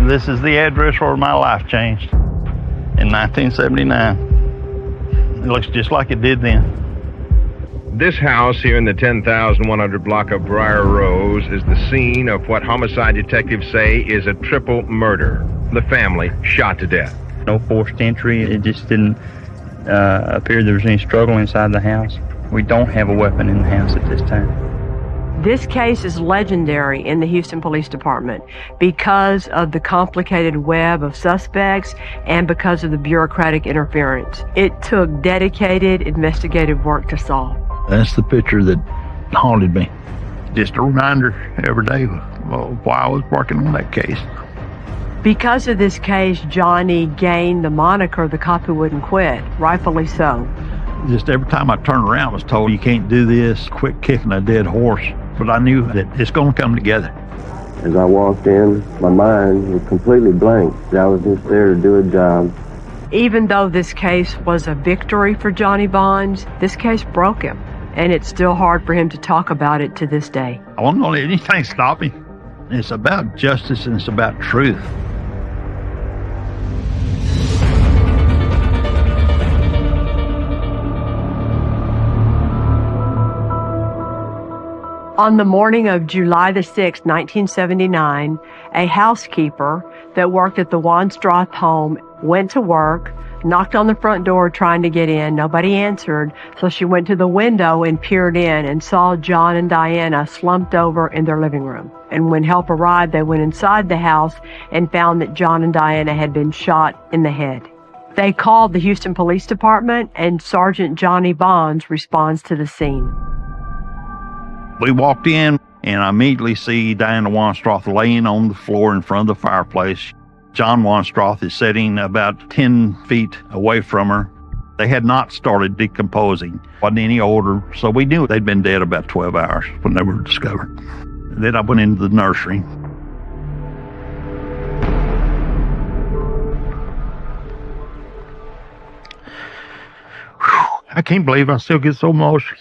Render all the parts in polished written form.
This is the address where my life changed in 1979. It looks just like it did then. This house here in the 10,100 block of Briar Rose is the scene of what homicide detectives say is a triple murder. The family shot to death. No forced entry. It just didn't appear there was any struggle inside the house. We don't have a weapon in the house at this time. This case is legendary in the Houston Police Department because of the complicated web of suspects and because of the bureaucratic interference. It took dedicated investigative work to solve. That's the picture that haunted me. Just a reminder every day while I was working on that case. Because of this case, Johnny gained the moniker the cop who wouldn't quit, rightfully so. Just every time I turned around, I was told, you can't do this, quit kicking a dead horse. But I knew that it's going to come together. As I walked in, my mind was completely blank. I was just there to do a job. Even though this case was a victory for Johnny Bonds, this case broke him. And it's still hard for him to talk about it to this day. I won't let anything stop me. It's about justice and it's about truth. On the morning of July the 6th, 1979, a housekeeper that worked at the Wanstroth home went to work, knocked on the front door trying to get in. Nobody answered, so she went to the window and peered in and saw John and Diana slumped over in their living room. And when help arrived, they went inside the house and found that John and Diana had been shot in the head. They called the Houston Police Department, and Sergeant Johnny Bonds responds to the scene. We walked in, and I immediately see Diana Wanstroth laying on the floor in front of the fireplace. John Wanstroth is sitting about 10 feet away from her. They had not started decomposing. Wasn't any older, so we knew they'd been dead about 12 hours when they were discovered. Then I went into the nursery. Whew, I can't believe I still get so emotional.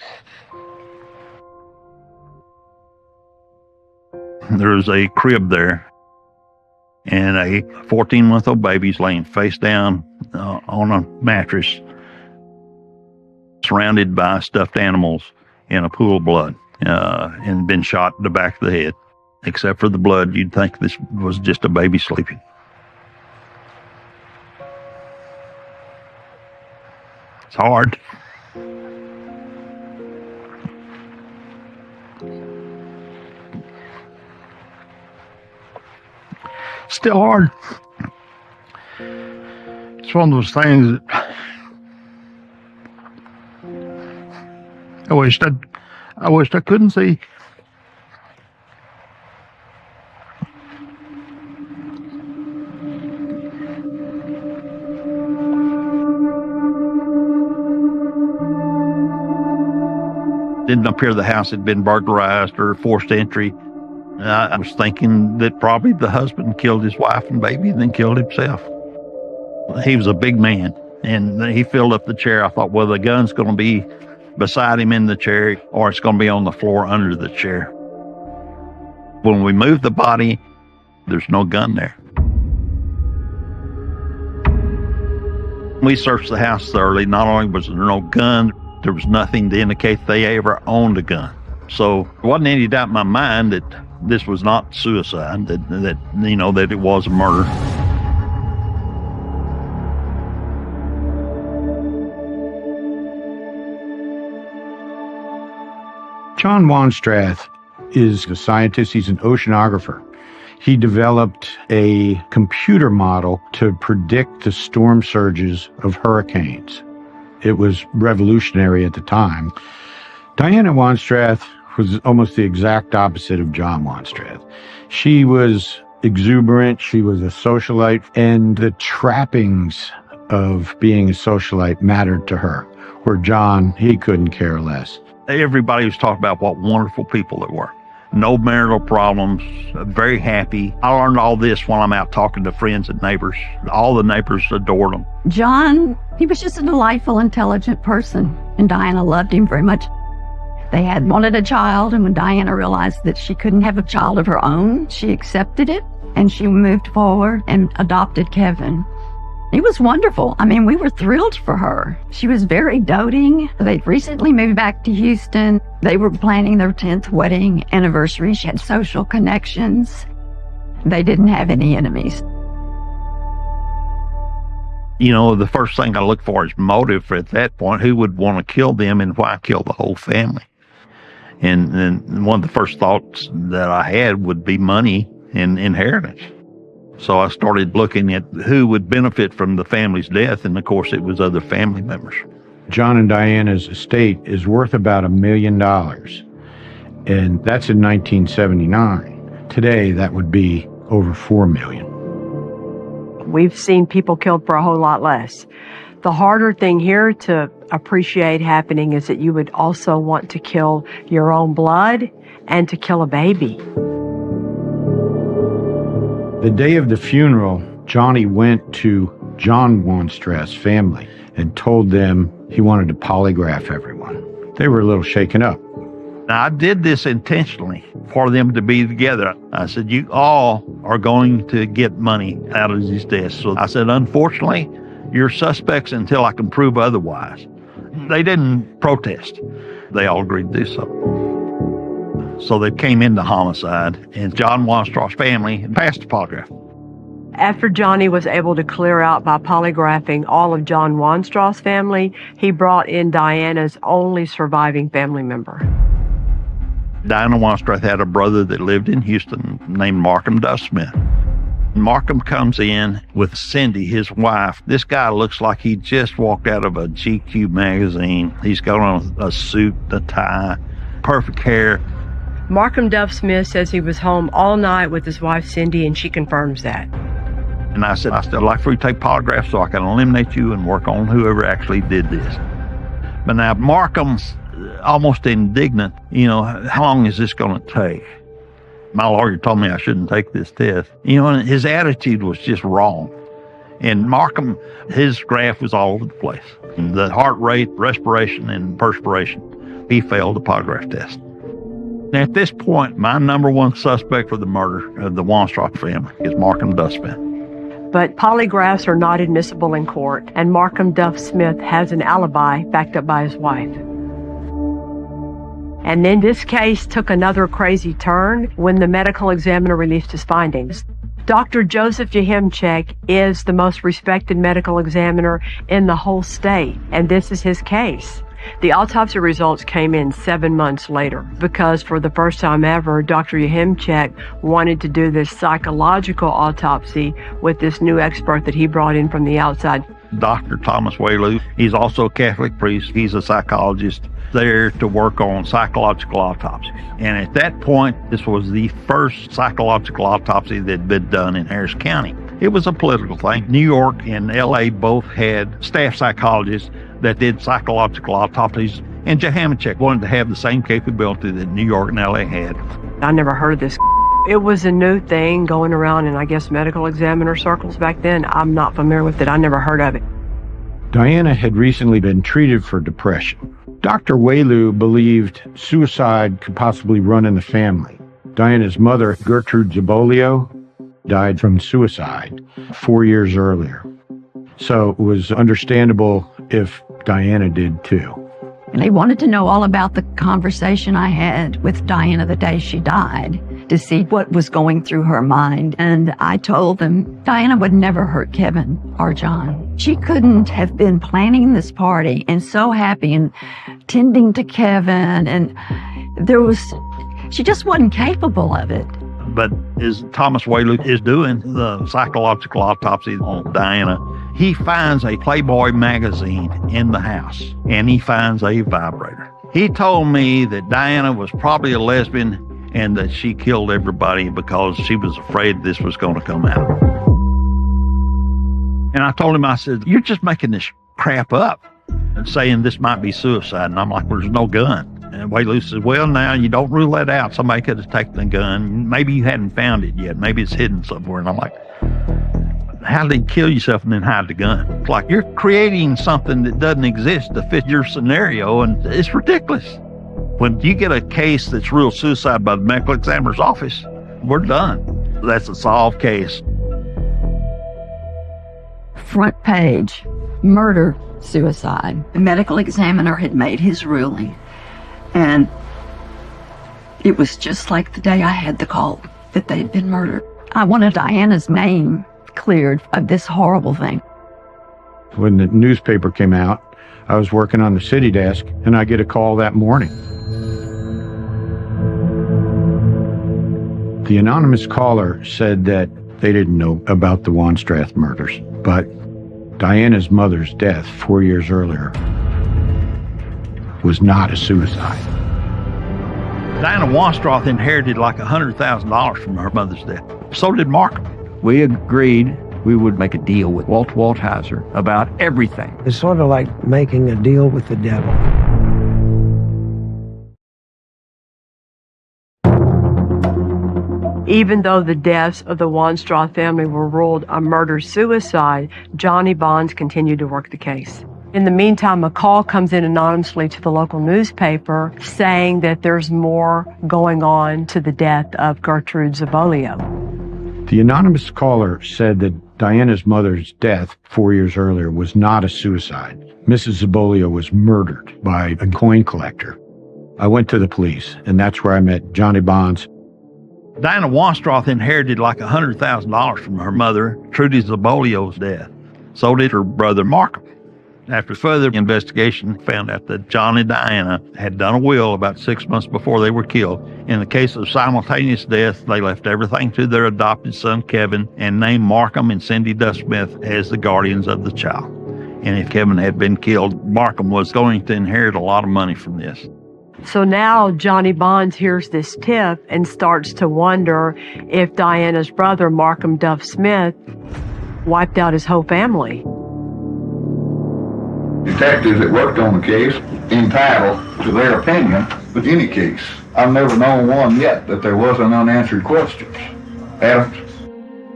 There's a crib there, and a 14-month-old baby's laying face down on a mattress, surrounded by stuffed animals in a pool of blood, and been shot in the back of the head. Except for the blood, you'd think this was just a baby sleeping. It's hard. Still hard. It's one of those things that I wished I couldn't see. Didn't appear the house had been burglarized or forced entry. I was thinking that probably the husband killed his wife and baby and then killed himself. He was a big man, and he filled up the chair. I thought, well, the gun's going to be beside him in the chair, or it's going to be on the floor under the chair. When we moved the body, there's no gun there. We searched the house thoroughly. Not only was there no gun, there was nothing to indicate they ever owned a gun. So there wasn't any doubt in my mind that this was not suicide, that it was a murder. John Wanstroth is a scientist. He's an oceanographer. He developed a computer model to predict the storm surges of hurricanes. It was revolutionary at the time. Diana Wanstroth was almost the exact opposite of John Wanstroth. She was exuberant, she was a socialite, and the trappings of being a socialite mattered to her, where John, he couldn't care less. Everybody was talking about what wonderful people they were. No marital problems, very happy. I learned all this while I'm out talking to friends and neighbors. All the neighbors adored him. John, he was just a delightful, intelligent person, and Diana loved him very much. They had wanted a child, and when Diana realized that she couldn't have a child of her own, she accepted it, and she moved forward and adopted Kevin. It was wonderful. I mean, we were thrilled for her. She was very doting. They'd recently moved back to Houston. They were planning their 10th wedding anniversary. She had social connections. They didn't have any enemies. You know, the first thing I look for is motive at that point. Who would want to kill them and why kill the whole family? And then one of the first thoughts that I had would be money and inheritance. So I started looking at who would benefit from the family's death, and of course it was other family members. John and Diana's estate is worth about $1 million, and that's in 1979. Today, that would be over $4 million. We've seen people killed for a whole lot less. The harder thing here to appreciate happening is that you would also want to kill your own blood and to kill a baby. The day of the funeral, Johnny went to John Wanstrath's family and told them he wanted to polygraph everyone. They were a little shaken up. Now, I did this intentionally for them to be together. I said, you all are going to get money out of these deaths. So I said, unfortunately, you're suspects until I can prove otherwise. They didn't protest. They all agreed to do so. So they came into homicide, and John Wanstrath's family passed the polygraph. After Johnny was able to clear out by polygraphing all of John Wanstrath's family, he brought in Diana's only surviving family member. Diana Wanstrath had a brother that lived in Houston named Markham Duff Smith. Markham comes in with Cindy, his wife. This guy looks like he just walked out of a GQ magazine. He's got on a suit, a tie, perfect hair. Markham Duff Smith says he was home all night with his wife Cindy, and she confirms that. And I said, I'd still like for you to take polygraphs so I can eliminate you and work on whoever actually did this. But now Markham's almost indignant. You know, how long is this going to take? My lawyer told me I shouldn't take this test. You know, and his attitude was just wrong. And Markham, his graph was all over the place. The heart rate, respiration, and perspiration. He failed the polygraph test. Now, at this point, my number one suspect for the murder of the Wanstrath family is Markham Duff Smith. But polygraphs are not admissible in court, and Markham Duff Smith has an alibi backed up by his wife. And then this case took another crazy turn when the medical examiner released his findings. Dr. Joseph Yahimchek is the most respected medical examiner in the whole state, and this is his case. The autopsy results came in 7 months later because for the first time ever, Dr. Yahimchek wanted to do this psychological autopsy with this new expert that he brought in from the outside. Dr. Thomas Waylu, he's also a Catholic priest. He's a psychologist there to work on psychological autopsies. And at that point, this was the first psychological autopsy that had been done in Harris County. It was a political thing. New York and LA both had staff psychologists that did psychological autopsies, and Yahimchek wanted to have the same capability that New York and LA had. I never heard of this. It was a new thing going around in, I guess, medical examiner circles back then. I'm not familiar with it. I never heard of it. Diana had recently been treated for depression. Dr. Waylu believed suicide could possibly run in the family. Diana's mother, Gertrude Zabolio, died from suicide 4 years earlier. So it was understandable if Diana did too. And they wanted to know all about the conversation I had with Diana the day she died to see what was going through her mind. And I told them Diana would never hurt Kevin or John. She couldn't have been planning this party and so happy and tending to Kevin. And she just wasn't capable of it. But as Thomas Waylu is doing the psychological autopsy on Diana, he finds a Playboy magazine in the house, and he finds a vibrator. He told me that Diana was probably a lesbian and that she killed everybody because she was afraid this was going to come out. And I told him, I said, you're just making this crap up and saying this might be suicide. And I'm like, well, there's no gun. And Waylu says, well, now you don't rule that out. Somebody could have taken the gun. Maybe you hadn't found it yet. Maybe it's hidden somewhere. And I'm like, how did you kill yourself and then hide the gun? It's like you're creating something that doesn't exist to fit your scenario, and it's ridiculous. When you get a case that's real suicide by the medical examiner's office, we're done. That's a solved case. Front page, murder, suicide. The medical examiner had made his ruling, and it was just like the day I had the call that they'd been murdered. I wanted Diana's name cleared of this horrible thing. When the newspaper came out, I was working on the city desk, and I get a call that morning. The anonymous caller said that they didn't know about the Wanstrath murders, but Diana's mother's death 4 years earlier was not a suicide. Diana Wanstrath inherited like $100,000 from her mother's death. So did Markham. We agreed we would make a deal with Walt Walthauser about everything. It's sort of like making a deal with the devil. Even though the deaths of the Wanstrath family were ruled a murder-suicide, Johnny Bonds continued to work the case. In the meantime, a call comes in anonymously to the local newspaper saying that there's more going on to the death of Gertrude Zabolio. The anonymous caller said that Diana's mother's death 4 years earlier was not a suicide. Mrs. Zabolio was murdered by a coin collector. I went to the police, and that's where I met Johnny Bonds. Diana Wanstrath inherited like $100,000 from her mother, Trudy Zabolio's death. So did her brother Markham. After further investigation, found out that John and Diana had done a will about 6 months before they were killed. In the case of simultaneous death, they left everything to their adopted son, Kevin, and named Markham and Cindy Duff Smith as the guardians of the child. And if Kevin had been killed, Markham was going to inherit a lot of money from this. So now Johnny Bonds hears this tip and starts to wonder if Diana's brother, Markham Duff Smith, wiped out his whole family. Detectives that worked on the case entitled to their opinion with any case. I've never known one yet that there wasn't unanswered questions. Adams?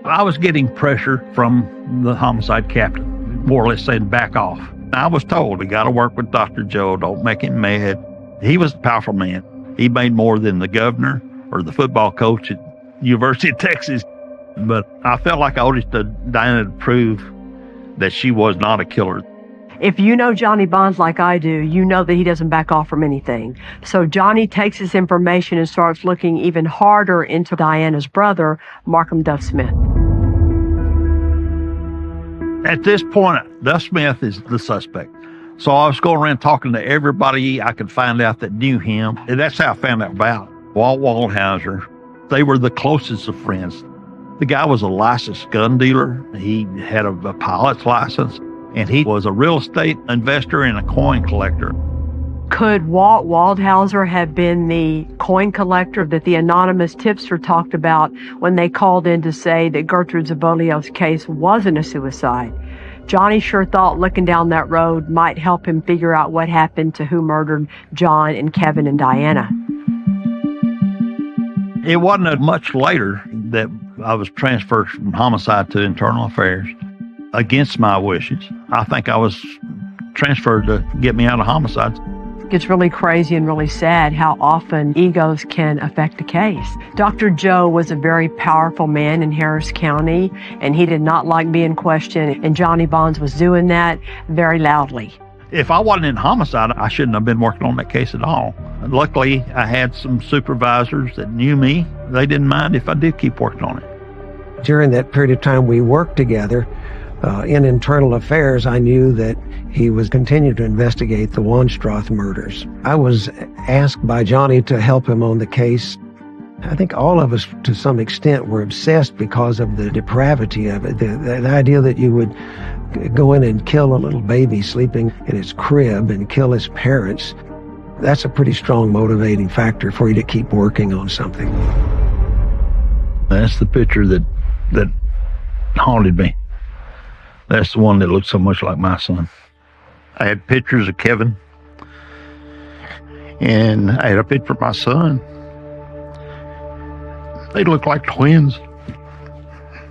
I was getting pressure from the homicide captain, more or less saying, back off. I was told, we got to work with Dr. Joe, don't make him mad. He was a powerful man. He made more than the governor or the football coach at University of Texas. But I felt like I owed it to Diana to prove that she was not a killer. If you know Johnny Bonds like I do, you know that he doesn't back off from anything. So Johnny takes this information and starts looking even harder into Diana's brother, Markham Duff Smith. At this point, Duff Smith is the suspect. So I was going around talking to everybody I could find out that knew him. And that's how I found out about Walt Walthauser. They were the closest of friends. The guy was a licensed gun dealer. He had a pilot's license, and he was a real estate investor and a coin collector. Could Walt Walthauser have been the coin collector that the anonymous tipster talked about when they called in to say that Gertrude Zabolio's case wasn't a suicide? Johnny sure thought looking down that road might help him figure out what happened to who murdered John and Kevin and Diana. It wasn't much later that I was transferred from homicide to internal affairs against my wishes. I think I was transferred to get me out of homicides. It's really crazy and really sad how often egos can affect a case. Dr. Joe was a very powerful man in Harris County, and he did not like being questioned, and Johnny Bonds was doing that very loudly. If I wasn't in homicide, I shouldn't have been working on that case at all. Luckily, I had some supervisors that knew me. They didn't mind if I did keep working on it. During that period of time we worked together, in internal affairs, I knew that he was continuing to investigate the Wanstrath murders. I was asked by Johnny to help him on the case. I think all of us, to some extent, were obsessed because of the depravity of it. The idea that you would go in and kill a little baby sleeping in his crib and kill his parents, that's a pretty strong motivating factor for you to keep working on something. That's the picture that haunted me. That's the one that looked so much like my son. I had pictures of Kevin, and I had a picture of my son. They looked like twins,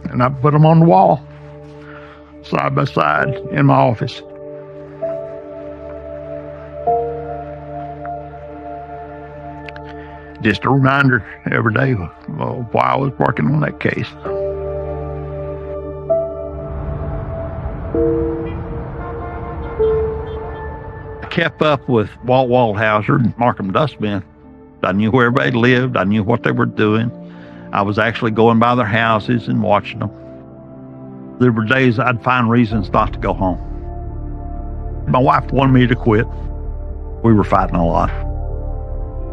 and I put them on the wall, side by side, in my office. Just a reminder every day while I was working on that case. I kept up with Walt Waldhauser and Markham Duffsmith. I knew where everybody lived. I knew what they were doing. I was actually going by their houses and watching them. There were days I'd find reasons not to go home. My wife wanted me to quit. We were fighting a lot.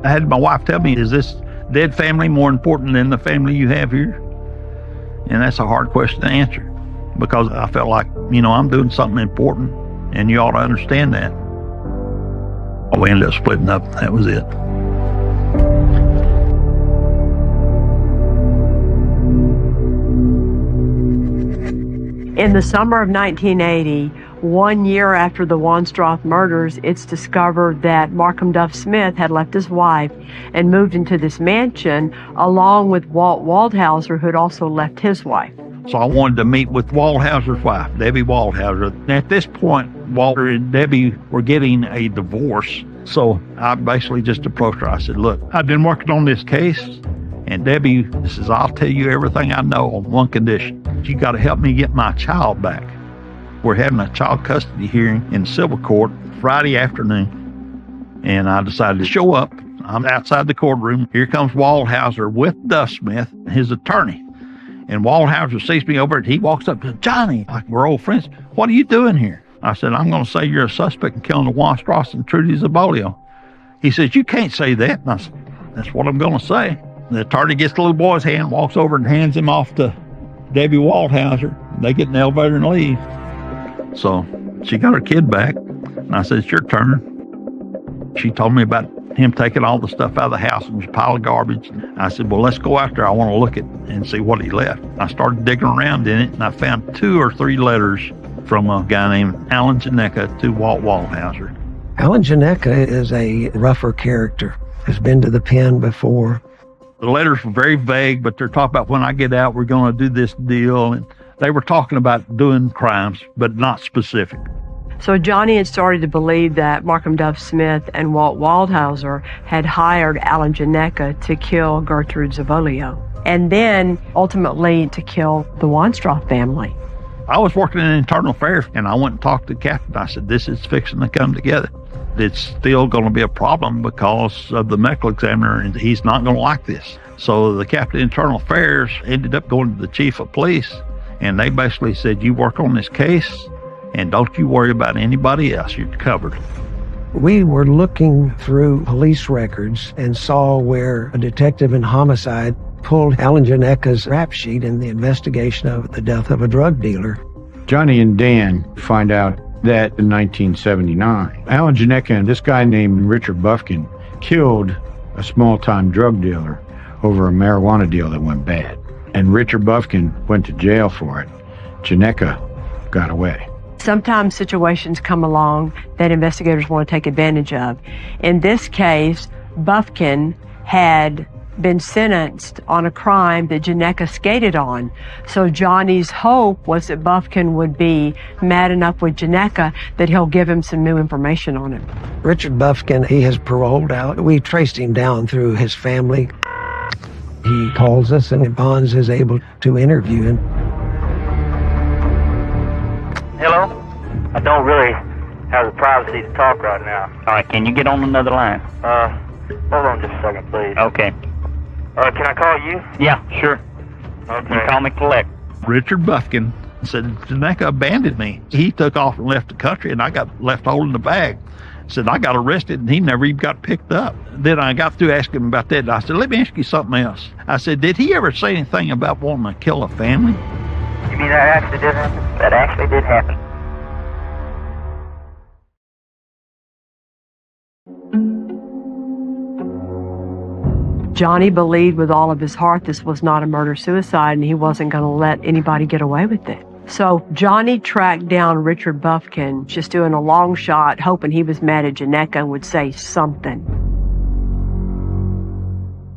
I had my wife tell me, is this dead family more important than the family you have here? And that's a hard question to answer, because I felt like, I'm doing something important and you ought to understand that. We ended up splitting up. That was it. In the summer of 1980, 1 year after the Wonstroth murders, it's discovered that Markham Duff Smith had left his wife and moved into this mansion along with Walt Waldhauser, who had also left his wife. So I wanted to meet with Waldhauser's wife, Debbie Waldhauser. And at this point, Walter and Debbie were getting a divorce. So I basically just approached her. I said, look, I've been working on this case. And Debbie says, I'll tell you everything I know on one condition. You got to help me get my child back. We're having a child custody hearing in civil court Friday afternoon. And I decided to show up. I'm outside the courtroom. Here comes Waldhauser with Duff Smith, his attorney. And Waldhauser sees me over and he walks up to Johnny, like we're old friends. What are you doing here? I said, I'm going to say you're a suspect in killing the Wonstroths and Trudy Zabolio. He says, you can't say that. And I said, that's what I'm going to say. The attorney gets the little boy's hand, walks over and hands him off to Debbie Waldhauser. They get in the elevator and leave. So she got her kid back. And I said, it's your turn. She told me about him taking all the stuff out of the house. It was a pile of garbage. I said, well, let's go out there. I want to look at and see what he left. I started digging around in it, and I found 2 or 3 letters from a guy named Alan Janecka to Walt Waldhauser. Alan Janecka is a rougher character, has been to the pen before. The letters were very vague, but they're talking about when I get out, we're going to do this deal. And they were talking about doing crimes, but not specific. So Johnny had started to believe that Markham Duff Smith and Walt Waldhauser had hired Alan Janecka to kill Gertrude Zabolio, and then ultimately to kill the Wonstroth family. I was working in internal affairs, and I went and talked to the captain. I said, this is fixing to come together. It's still going to be a problem because of the medical examiner, and he's not going to like this. So the captain of internal affairs ended up going to the chief of police, and they basically said, you work on this case, and don't you worry about anybody else. You're covered. We were looking through police records and saw where a detective in homicide pulled Alan Janecka's rap sheet in the investigation of the death of a drug dealer. Johnny and Dan find out that in 1979, Alan Janecka and this guy named Richard Bufkin killed a small-time drug dealer over a marijuana deal that went bad. And Richard Bufkin went to jail for it. Janecka got away. Sometimes situations come along that investigators want to take advantage of. In this case, Bufkin had been sentenced on a crime that Janecka skated on. So Johnny's hope was that Bufkin would be mad enough with Janecka that he'll give him some new information on him. Richard Bufkin, he has paroled out. We traced him down through his family. He calls us and Bonds is able to interview him. Hello? I don't really have the privacy to talk right now. All right, can you get on another line? Hold on just a second, please. Okay. Can I call you? Yeah, sure. Okay. You call me collect. Richard Bufkin said, Janecka abandoned me. He took off and left the country, and I got left holding the bag. Said, I got arrested, and he never even got picked up. Then I got through asking him about that, and I said, let me ask you something else. I said, did he ever say anything about wanting to kill a family? You mean that actually did happen? That actually did happen. Johnny believed with all of his heart this was not a murder-suicide, and he wasn't going to let anybody get away with it. So Johnny tracked down Richard Bufkin, just doing a long shot, hoping he was mad at Janecka and would say something.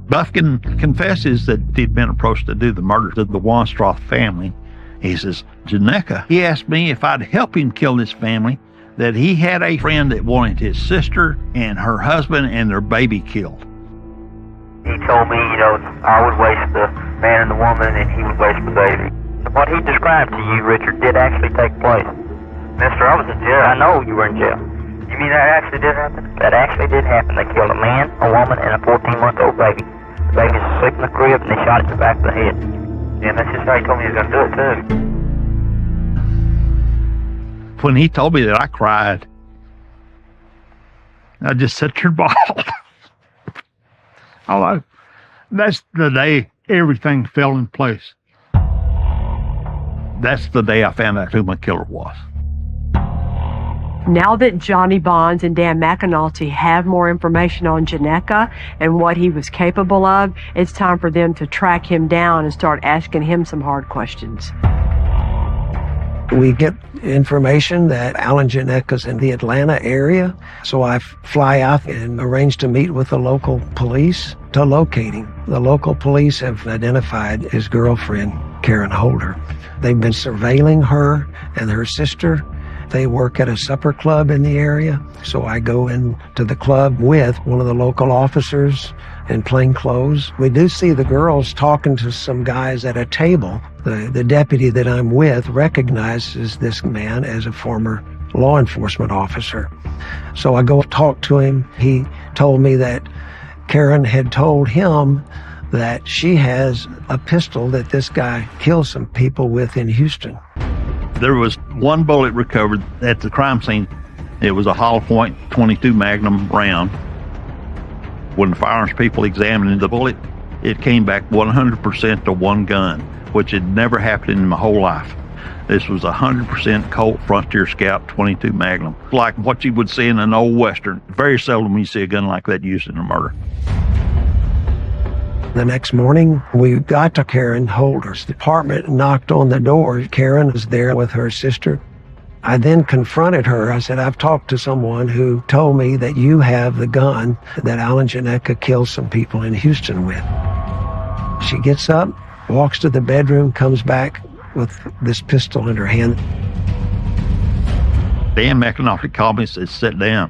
Bufkin confesses that he'd been approached to do the murders of the Wonstroth family. He says, Janecka, he asked me if I'd help him kill this family, that he had a friend that wanted his sister and her husband and their baby killed. He told me, I would waste the man and the woman, and he would waste the baby. What he described to you, Richard, did actually take place. Mister, I was in jail. I know you were in jail. You mean that actually did happen? That actually did happen. They killed a man, a woman, and a 14-month-old baby. The baby's asleep in the crib, and they shot it in the back of the head. Yeah, that's just how he told me he was going to do it, too. When he told me that, I cried. I just sat there and bawled. That's the day everything fell in place. That's the day I found out who my killer was. Now that Johnny Bonds and Dan McAnulty have more information on Gionecka and what he was capable of, it's time for them to track him down and start asking him some hard questions. We get information that Alan Gionecka's in the Atlanta area, so I fly out and arrange to meet with the local police to locate him. The local police have identified his girlfriend, Karen Holder. They've been surveilling her and her sister. They work at a supper club in the area, so I go into the club with one of the local officers in plain clothes. We do see the girls talking to some guys at a table. The deputy that I'm with recognizes this man as a former law enforcement officer. So I go talk to him. He told me that Karen had told him that she has a pistol that this guy killed some people with in Houston. There was one bullet recovered at the crime scene. It was a hollow point .22 Magnum round. When the firearms people examined the bullet, it came back 100% to one gun, which had never happened in my whole life. This was 100% Colt Frontier Scout .22 Magnum, like what you would see in an old Western. Very seldom you see a gun like that used in a murder. The next morning, we got to Karen Holder's apartment and knocked on the door. Karen was there with her sister. I then confronted her. I said, I've talked to someone who told me that you have the gun that Alan Gionecka killed some people in Houston with. She gets up, walks to the bedroom, comes back with this pistol in her hand. Dan McAnulty called me and said, sit down.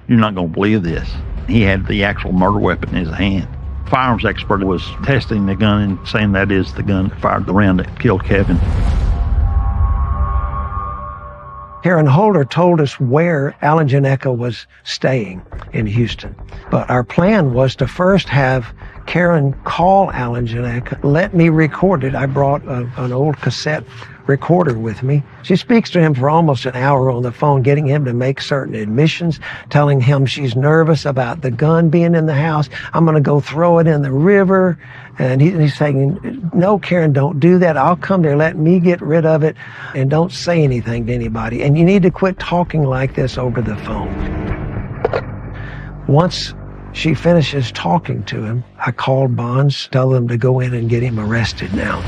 You're not going to believe this. He had the actual murder weapon in his hand. Firearms expert was testing the gun and saying that is the gun that fired the round that killed Kevin. Karen Holder told us where Alan Gionecka was staying in Houston. But our plan was to first have Karen call Alan Gionecka, let me record it. I brought an old cassette recorder with me. She speaks to him for almost an hour on the phone, getting him to make certain admissions, telling him she's nervous about the gun being in the house. I'm going to go throw it in the river. And he's saying, no, Karen, don't do that. I'll come there. Let me get rid of it. And don't say anything to anybody. And you need to quit talking like this over the phone. Once she finishes talking to him, I called Bonds, tell them to go in and get him arrested now.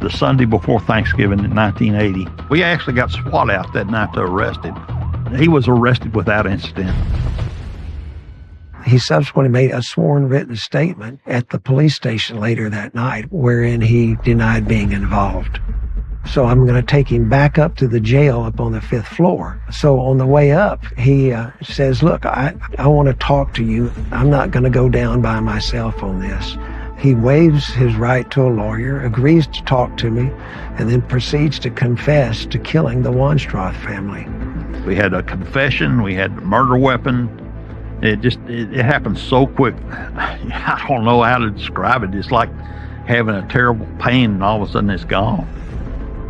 The Sunday before Thanksgiving in 1980, we actually got SWAT out that night to arrest him. He was arrested without incident. He subsequently made a sworn written statement at the police station later that night, wherein he denied being involved. So I'm going to take him back up to the jail up on the 5th floor. So on the way up, he says, look, I want to talk to you. I'm not going to go down by myself on this. He waives his right to a lawyer, agrees to talk to me, and then proceeds to confess to killing the Wonstroth family. We had a confession. We had the murder weapon. It happened so quick. I don't know how to describe it. It's like having a terrible pain and all of a sudden it's gone.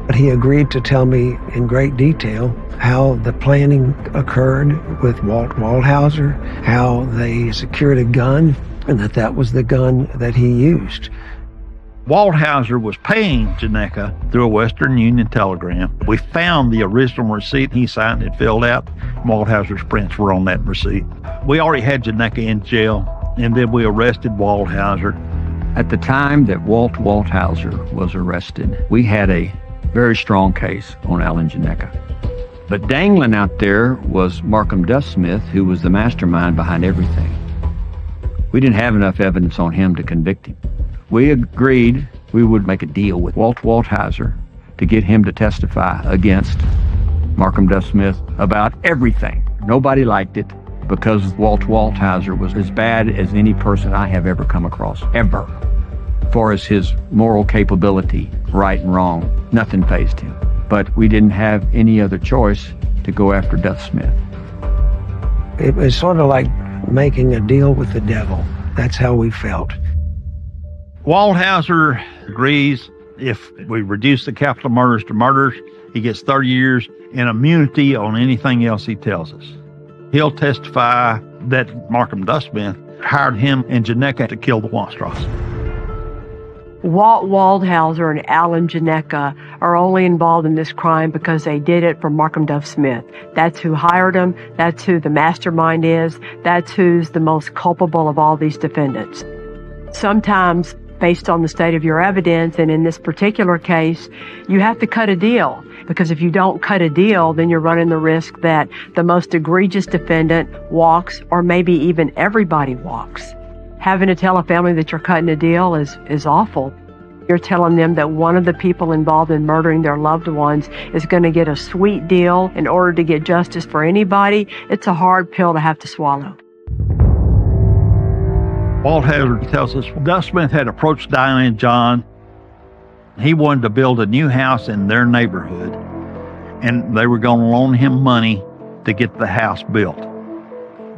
But he agreed to tell me in great detail how the planning occurred with Walt Waldhauser, how they secured a gun, and that was the gun that he used. Waldhauser was paying Gionecka through a Western Union telegram. We found the original receipt he signed and filled out. Waldhauser's prints were on that receipt. We already had Gionecka in jail, and then we arrested Waldhauser. At the time that Walt Waldhauser was arrested, we had a very strong case on Alan Gionecka. But dangling out there was Markham Duff Smith, who was the mastermind behind everything. We didn't have enough evidence on him to convict him. We agreed we would make a deal with Walt Waldhauser to get him to testify against Markham Duff Smith about everything. Nobody liked it. because Walt Walthauser was as bad as any person I have ever come across, ever. As far as his moral capability, right and wrong, nothing fazed him. But we didn't have any other choice to go after Duff Smith. It was sort of like making a deal with the devil. That's how we felt. Walthauser agrees if we reduce the capital murders to murders, he gets 30 years and immunity on anything else he tells us. He'll testify that Markham Duff Smith hired him and Janeka to kill the Wannstraths. Walt Walthauser and Alan Janeka are only involved in this crime because they did it for Markham Duff Smith. That's who hired him. That's who the mastermind is. That's who's the most culpable of all these defendants. Sometimes, based on the state of your evidence, and in this particular case, you have to cut a deal. Because if you don't cut a deal, then you're running the risk that the most egregious defendant walks, or maybe even everybody walks. Having to tell a family that you're cutting a deal is awful. You're telling them that one of the people involved in murdering their loved ones is going to get a sweet deal in order to get justice for anybody. It's a hard pill to have to swallow. Walthauser tells us Duff Smith had approached Diana and John. He wanted to build a new house in their neighborhood, and they were going to loan him money to get the house built.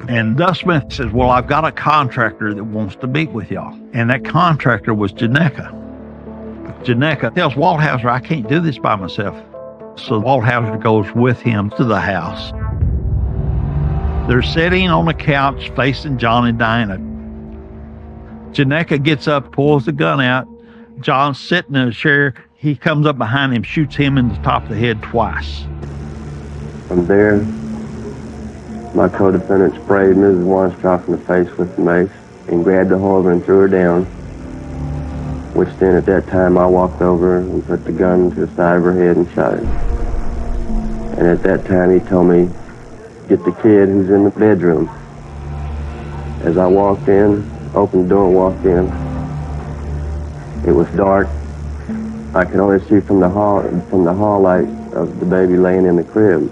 And Duff Smith says, well, I've got a contractor that wants to meet with y'all. And that contractor was Janeka. Janeka tells Walthauser, I can't do this by myself. So Walthauser goes with him to the house. They're sitting on a couch facing John and Diana. Janeka gets up, pulls the gun out. John's sitting in a chair. He comes up behind him, shoots him in the top of the head twice. From there, my co-defendant sprayed Mrs. Wannstrath in the face with the mace and grabbed the hold of her and threw her down, which then at that time I walked over and put the gun to the side of her head and shot her. And at that time he told me, get the kid who's in the bedroom. As I walked in, opened the door and walked in, it was dark. I could only see from the hall light of the baby laying in the crib.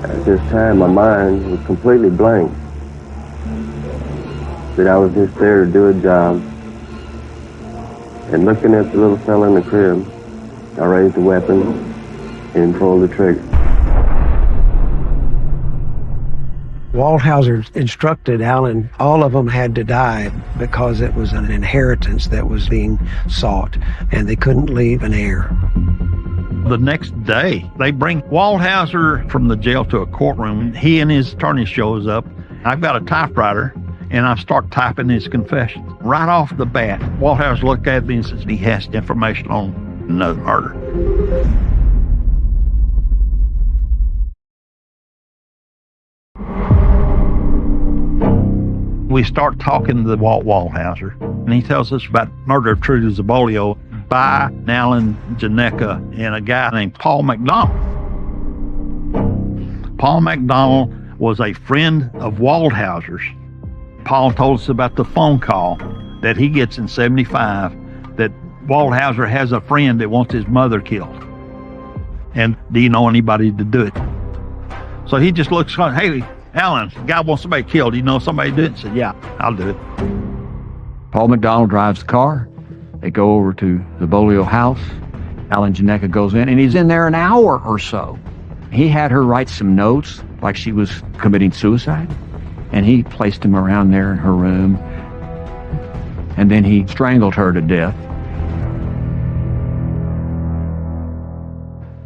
At this time, my mind was completely blank. That I was just there to do a job. And looking at the little fella in the crib, I raised the weapon and pulled the trigger. Walthauser instructed Alan, all of them had to die because it was an inheritance that was being sought, and they couldn't leave an heir. The next day, they bring Walthauser from the jail to a courtroom. He and his attorney shows up. I've got a typewriter, and I start typing his confession. Right off the bat, Walthauser looked at me and says he has information on another murder. We start talking to Walt Walthauser, and he tells us about murder of Trudy Zabolio by Alan Janeka and a guy named Paul McDonald. Paul McDonald was a friend of Walthauser's. Paul told us about the phone call that he gets in 75 that Walthauser has a friend that wants his mother killed. And do you know anybody to do it? So he just looks, hey, Alan, the guy wants somebody killed. Do you know somebody to do it? He said, yeah, I'll do it. Paul McDonald drives the car. They go over to the Bolio house. Alan Janeka goes in, and he's in there an hour or so. He had her write some notes like she was committing suicide, and he placed him around there in her room, and then he strangled her to death.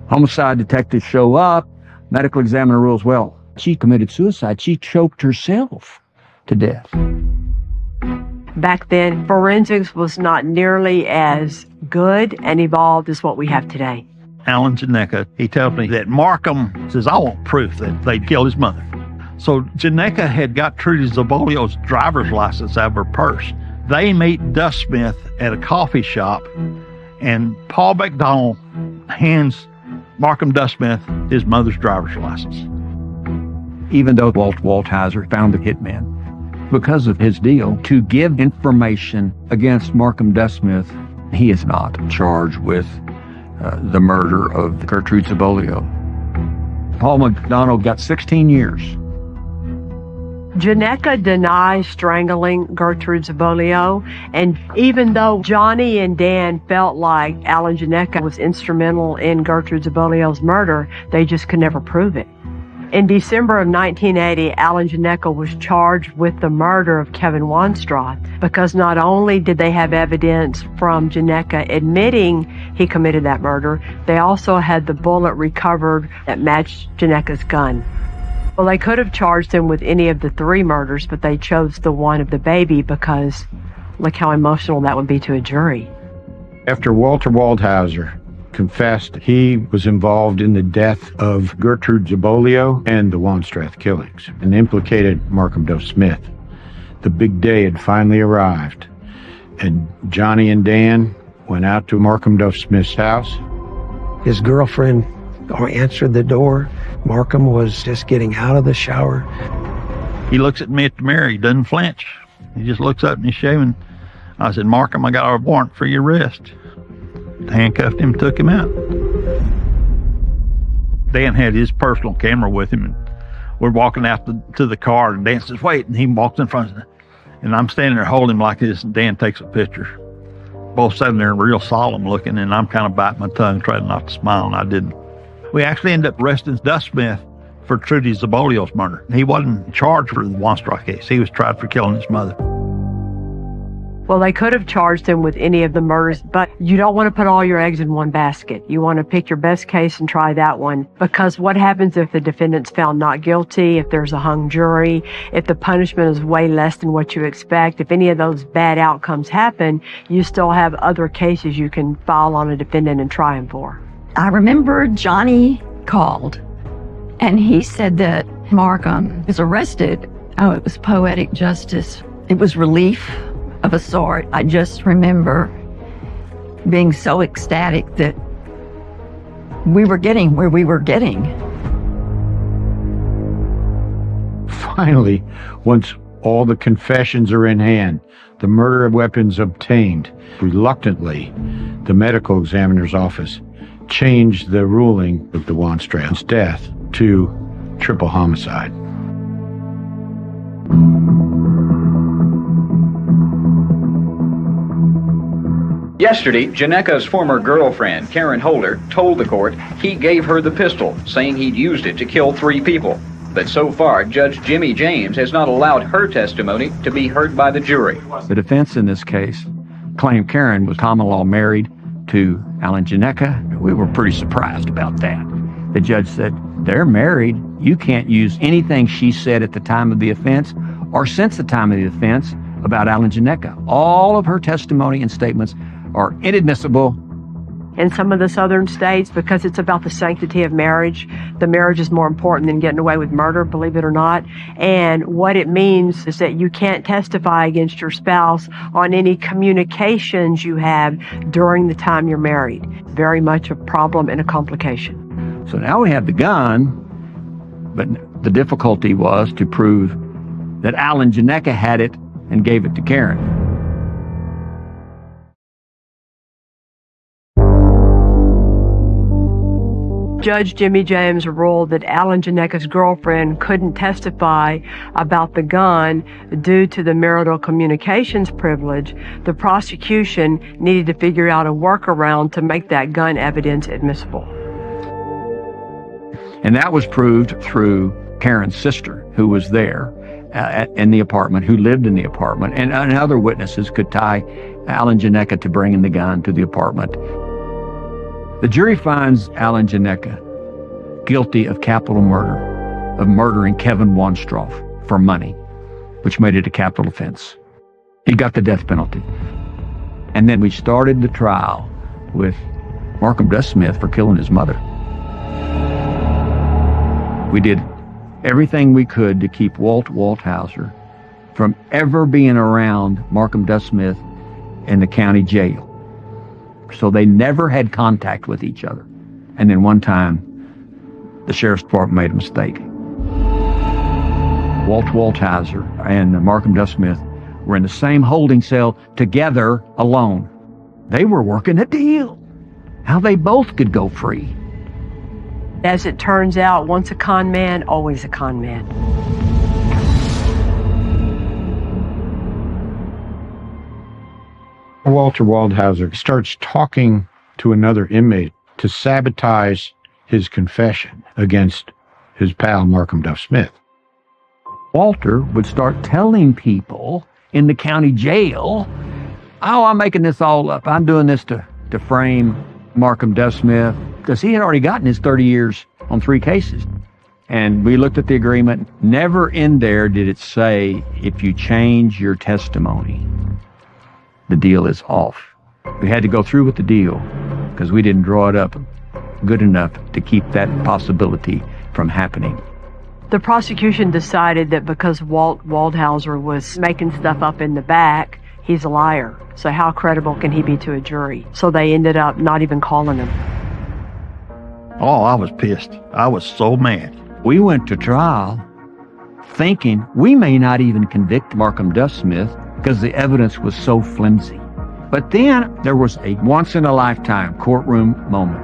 Homicide detectives show up. Medical examiner rules, well, she committed suicide. She choked herself to death. Back then, forensics was not nearly as good and evolved as what we have today. Alan Janeka, he tells me that Markham says, I want proof that they killed his mother. So Janeka had got Trudy Zabolio's driver's license out of her purse. They meet Duff Smith at a coffee shop, and Paul McDonald hands Markham Duff Smith his mother's driver's license. Even though Walt Walthauser found the hitman, because of his deal to give information against Markham Duff Smith, he is not charged with the murder of Gertrude Zabolio. Paul McDonald got 16 years. Gionecca denies strangling Gertrude Zabolio, and even though Johnny and Dan felt like Alan Gionecca was instrumental in Gertrude Zabolio's murder, they just could never prove it. In December of 1980, Alan Gionecca was charged with the murder of Kevin Wanstroth because not only did they have evidence from Gionecca admitting he committed that murder, they also had the bullet recovered that matched Gionecca's gun. Well, they could have charged him with any of the three murders, but they chose the one of the baby because look how emotional that would be to a jury. After Walter Waldhauser confessed he was involved in the death of Gertrude Zabolio and the Wanstrath killings and implicated Markham Duff Smith, the big day had finally arrived, and Johnny and Dan went out to Markham Duff Smith's house. His girlfriend answered the door. Markham was just getting out of the shower. He looks at me at the mirror. He doesn't flinch. He just looks up and he's shaving. I said, Markham, I got a warrant for your arrest. Handcuffed him, took him out. Dan had his personal camera with him, and we're walking out to the car, and Dan says, wait, and he walks in front of us, and I'm standing there holding him like this, and Dan takes a picture. Both sitting there real solemn looking, and I'm kind of biting my tongue, trying not to smile, and I didn't. We actually ended up arresting Duff Smith for Trudy Zabolio's murder. He wasn't charged for the Wanstroth case. He was tried for killing his mother. Well, they could have charged him with any of the murders, but you don't want to put all your eggs in one basket. You want to pick your best case and try that one, because what happens if the defendant's found not guilty, if there's a hung jury, if the punishment is way less than what you expect, if any of those bad outcomes happen, you still have other cases you can file on a defendant and try him for. I remember Johnny called, and he said that Markham was arrested. Oh, it was poetic justice. It was relief of a sort. I just remember being so ecstatic that we were getting where we were getting. Finally, once all the confessions are in hand, the murder weapons obtained, reluctantly, the medical examiner's office changed the ruling of the Wanstrath's death to triple homicide. Yesterday, Gionecca's former girlfriend, Karen Holder, told the court he gave her the pistol, saying he'd used it to kill 3 people. But so far, Judge Jimmy James has not allowed her testimony to be heard by the jury. The defense in this case claimed Karen was common law married to Alan Gionecca. We were pretty surprised about that. The judge said, they're married. You can't use anything she said at the time of the offense or since the time of the offense about Alan Gionecca. All of her testimony and statements are inadmissible. In some of the southern states, because it's about the sanctity of marriage, the marriage is more important than getting away with murder, believe it or not. And what it means is that you can't testify against your spouse on any communications you have during the time you're married. Very much a problem and a complication. So now we have the gun, but the difficulty was to prove that Alan Gionecca had it and gave it to Karen. Judge Jimmy James ruled that Alan Gionecca's girlfriend couldn't testify about the gun due to the marital communications privilege. The prosecution needed to figure out a workaround to make that gun evidence admissible. And that was proved through Karen's sister, who was there in the apartment, who lived in the apartment, and other witnesses could tie Alan Gionecca to bringing the gun to the apartment. The jury finds Alan Gionecca guilty of capital murder, of murdering Kevin Wanstroth for money, which made it a capital offense. He got the death penalty. And then we started the trial with Markham Duff Smith for killing his mother. We did everything we could to keep Walt Waldhauser from ever being around Markham Duff Smith in the county jail. So they never had contact with each other. And then one time, the sheriff's department made a mistake. Walt Waldhauser and Markham Duff Smith were in the same holding cell together alone. They were working a deal, how they both could go free. As it turns out, once a con man, always a con man. Walter Waldhauser starts talking to another inmate to sabotage his confession against his pal Markham Duff Smith. Walter would start telling people in the county jail, oh, I'm making this all up. I'm doing this to frame Markham Duff Smith, because he had already gotten his 30 years on 3 cases. And we looked at the agreement. Never in there did it say, if you change your testimony, the deal is off. We had to go through with the deal because we didn't draw it up good enough to keep that possibility from happening. The prosecution decided that because Walt Waldhauser was making stuff up in the back, he's a liar. So how credible can he be to a jury? So they ended up not even calling him. Oh, I was pissed. I was so mad. We went to trial thinking we may not even convict Markham Duff Smith because the evidence was so flimsy. But then there was a once-in-a-lifetime courtroom moment.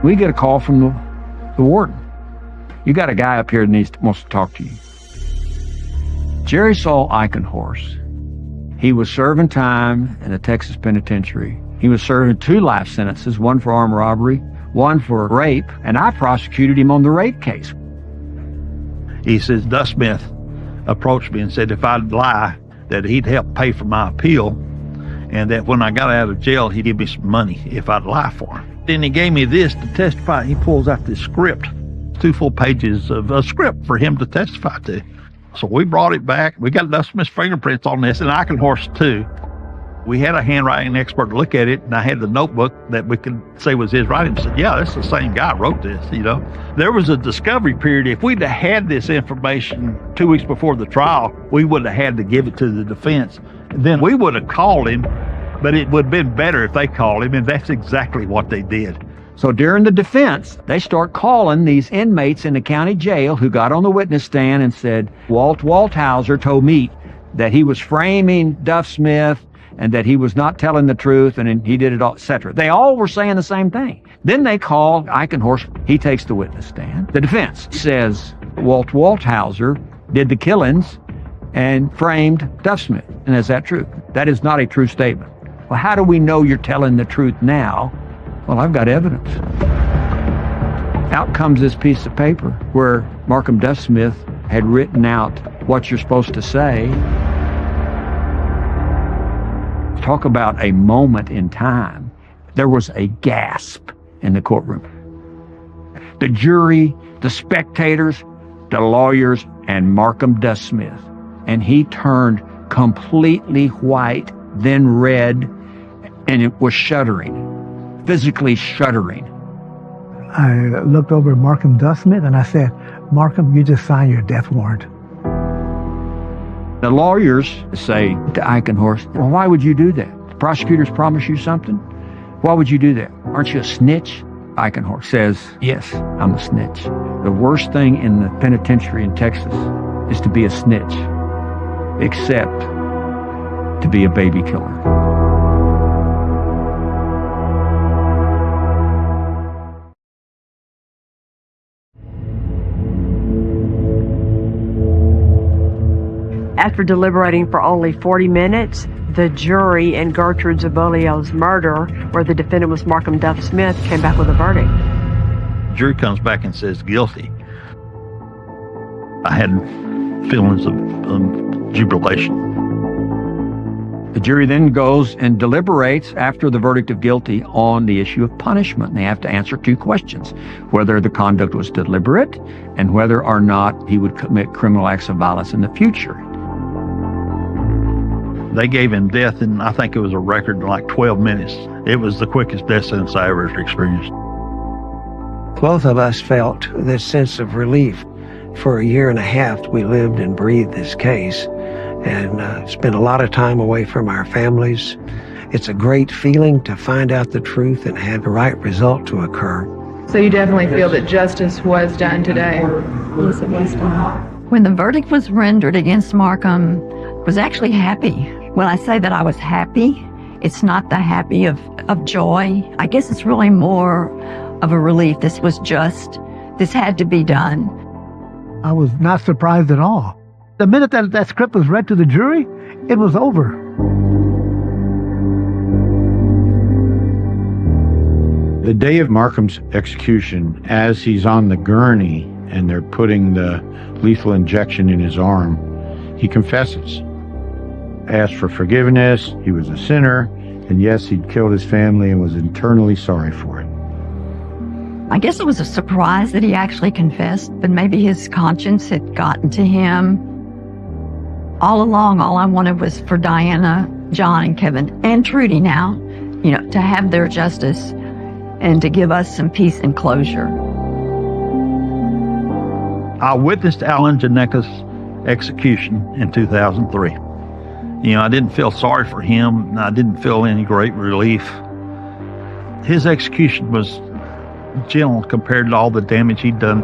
We get a call from the warden. You got a guy up here that wants to talk to you. Jerry Saul Eichenhorst. He was serving time in the Texas penitentiary. He was serving 2 life sentences, one for armed robbery, one for rape, and I prosecuted him on the rape case. He says, Duff Smith approached me and said if I'd lie, that he'd help pay for my appeal, and that when I got out of jail, he'd give me some money if I'd lie for him. Then he gave me this to testify. He pulls out this script, 2 full pages of a script for him to testify to. So we brought it back. We got Duff Smith's fingerprints on this, and Eichenhorst too. We had a handwriting expert look at it, and I had the notebook that we could say was his writing. Said, yeah, that's the same guy wrote this, you know. There was a discovery period. If we'd have had this information 2 weeks before the trial, we would have had to give it to the defense. Then we would have called him, but it would have been better if they called him, and that's exactly what they did. So during the defense, they start calling these inmates in the county jail who got on the witness stand and said, Walt Waldhauser told me that he was framing Duff Smith and that he was not telling the truth and he did it all, etc. They all were saying the same thing. Then they call Eichenhorst. He takes the witness stand. The defense says Walt Waldhauser did the killings and framed Duff Smith. And is that true? That is not a true statement. Well, how do we know you're telling the truth now? Well, I've got evidence. Out comes this piece of paper where Markham Duff Smith had written out what you're supposed to say. Talk about a moment in time. There was a gasp in the courtroom. The jury, the spectators, the lawyers, and Markham Duff Smith. And he turned completely white, then red, and it was shuddering, physically shuddering. I looked over at Markham Duff Smith and I said, Markham, you just signed your death warrant. The lawyers say to Eichenhorst, well, why would you do that? The prosecutors promise you something? Why would you do that? Aren't you a snitch? Eichenhorst says, yes, I'm a snitch. The worst thing in the penitentiary in Texas is to be a snitch, except to be a baby killer. After deliberating for only 40 minutes, the jury in Gertrude Zabolio's murder, where the defendant was Markham Duff Smith, came back with a verdict. The jury comes back and says guilty. I had feelings of jubilation. The jury then goes and deliberates after the verdict of guilty on the issue of punishment. They have to answer 2 questions, whether the conduct was deliberate and whether or not he would commit criminal acts of violence in the future. They gave him death in, I think it was a record, like 12 minutes. It was the quickest death sentence I ever experienced. Both of us felt this sense of relief. For a year and a half, we lived and breathed this case and spent a lot of time away from our families. It's a great feeling to find out the truth and have the right result to occur. So you definitely feel that justice was done today? Yes, it was done. When the verdict was rendered against Markham, I was actually happy. When I say that I was happy, it's not the happy of joy. I guess it's really more of a relief. This was just, this had to be done. I was not surprised at all. The minute that script was read to the jury, it was over. The day of Markham's execution, as he's on the gurney and they're putting the lethal injection in his arm, he confesses, asked for forgiveness, he was a sinner, and yes, he'd killed his family and was eternally sorry for it. I guess it was a surprise that he actually confessed, but maybe his conscience had gotten to him. All along, all I wanted was for Diana, John, and Kevin, and Trudy now, to have their justice and to give us some peace and closure. I witnessed Alan Janeka's execution in 2003. I didn't feel sorry for him, and I didn't feel any great relief. His execution was gentle compared to all the damage he'd done.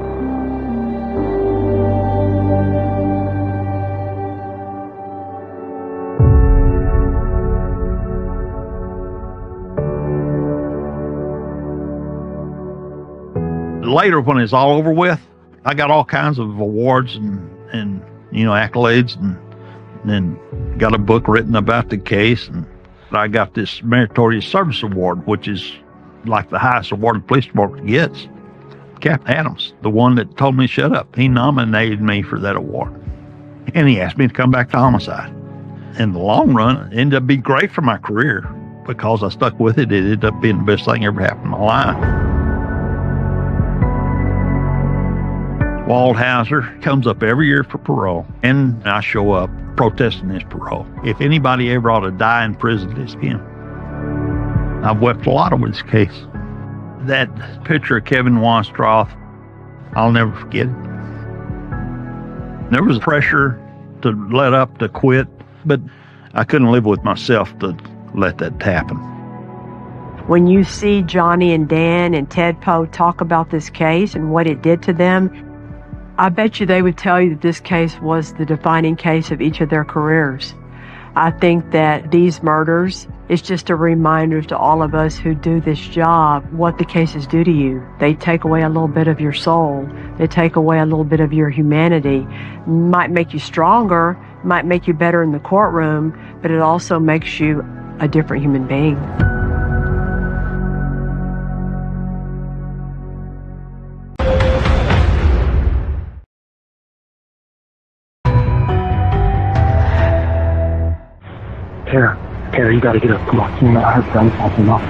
Later, when it's all over with, I got all kinds of awards and accolades, and then got a book written about the case, and I got this Meritorious Service Award, which is like the highest award the police department gets. Captain Adams, the one that told me to shut up, he nominated me for that award. And he asked me to come back to homicide. In the long run, it ended up being great for my career because I stuck with it. It ended up being the best thing ever happened in my life. Waldhauser comes up every year for parole, and I show up protesting his parole. If anybody ever ought to die in prison, it's him. I've wept a lot over this case. That picture of Kevin Wanstroth, I'll never forget it. There was pressure to let up, to quit, but I couldn't live with myself to let that happen. When you see Johnny and Dan and Ted Poe talk about this case and what it did to them, I bet you they would tell you that this case was the defining case of each of their careers. I think that these murders is just a reminder to all of us who do this job what the cases do to you. They take away a little bit of your soul. They take away a little bit of your humanity. Might make you stronger, might make you better in the courtroom, but it also makes you a different human being. Tara, you gotta get up. Come on. I heard friends popping off.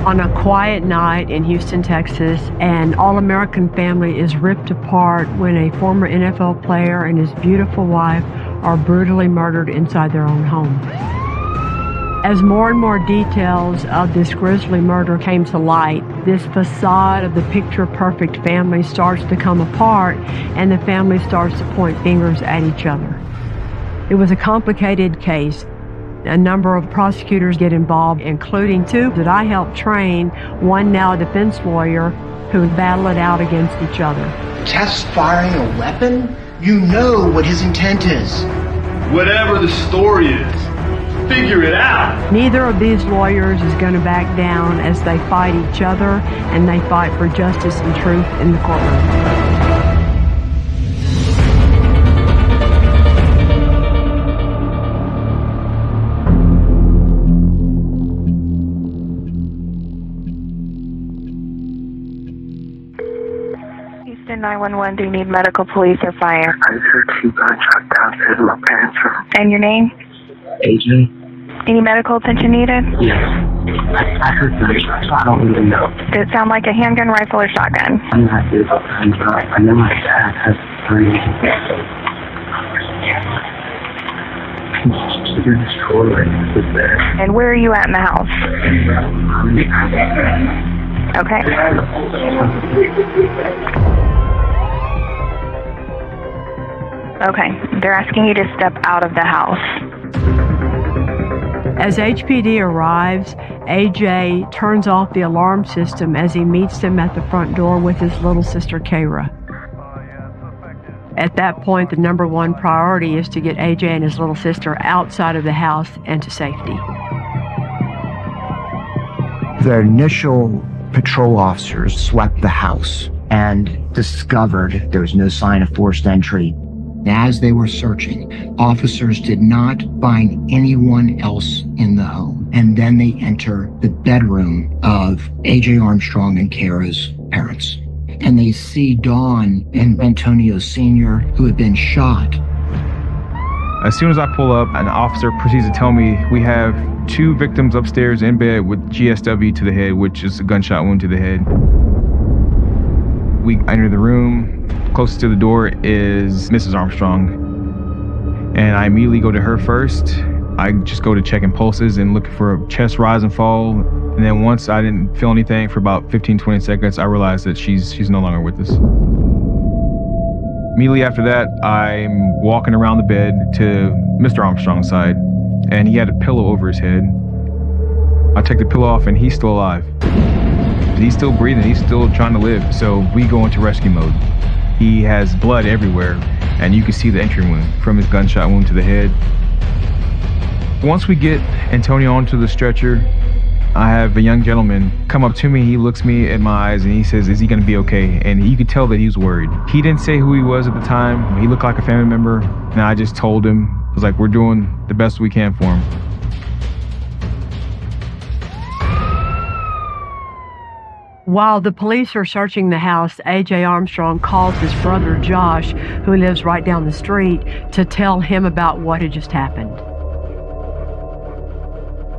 On a quiet night in Houston, Texas, an all-American family is ripped apart when a former NFL player and his beautiful wife are brutally murdered inside their own home. As more and more details of this grisly murder came to light, this facade of the picture-perfect family starts to come apart, and the family starts to point fingers at each other. It was a complicated case. A number of prosecutors get involved, including two that I helped train, one now a defense lawyer, who battle it out against each other. Test firing a weapon? You know what his intent is. Whatever the story is, figure it out. Neither of these lawyers is going to back down as they fight each other and they fight for justice and truth in the courtroom. Houston 911, do you need medical, police, or fire? I heard 2 gunshots downstairs in my parents' room. And your name? AJ? Any medical attention needed? Yes. I heard gunshots. I don't really know. Did it sound like a handgun, rifle, or shotgun? I'm not good about guns, but I know my dad has 3. You're destroyed. It's there. And where are you at in the house? Okay. Okay, they're asking you to step out of the house. As HPD arrives, AJ turns off the alarm system as he meets them at the front door with his little sister, Kara. At that point, the number one priority is to get AJ and his little sister outside of the house and to safety. The initial patrol officers swept the house and discovered there was no sign of forced entry. As they were searching, officers did not find anyone else in the home. And then they enter the bedroom of A.J. Armstrong and Kara's parents. And they see Dawn and Antonio Sr., who had been shot. As soon as I pull up, an officer proceeds to tell me we have 2 victims upstairs in bed with GSW to the head, which is a gunshot wound to the head. We enter the room. Closest to the door is Mrs. Armstrong. And I immediately go to her first. I just go to checking pulses and look for a chest rise and fall. And then once I didn't feel anything for about 15, 20 seconds, I realized that she's no longer with us. Immediately after that, I'm walking around the bed to Mr. Armstrong's side, and he had a pillow over his head. I take the pillow off, and he's still alive. He's still breathing. He's still trying to live. So we go into rescue mode. He has blood everywhere, and you can see the entry wound from his gunshot wound to the head. Once we get Antonio onto the stretcher, I have a young gentleman come up to me. He looks me in my eyes and he says, "Is he going to be okay?" And you could tell that he was worried. He didn't say who he was at the time. He looked like a family member. And I just told him, I was like, we're doing the best we can for him. While the police are searching the house, A.J. Armstrong calls his brother Josh, who lives right down the street, to tell him about what had just happened.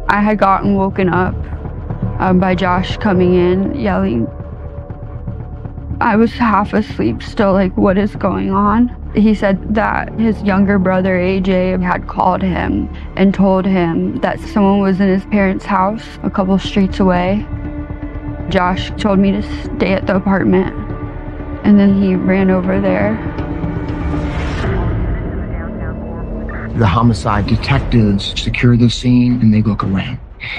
I had gotten woken up by Josh coming in, yelling. I was half asleep still, like, what is going on? He said that his younger brother, AJ, had called him and told him that someone was in his parents' house a couple streets away. Josh told me to stay at the apartment, and then he ran over there. The homicide detectives secure the scene and they look around,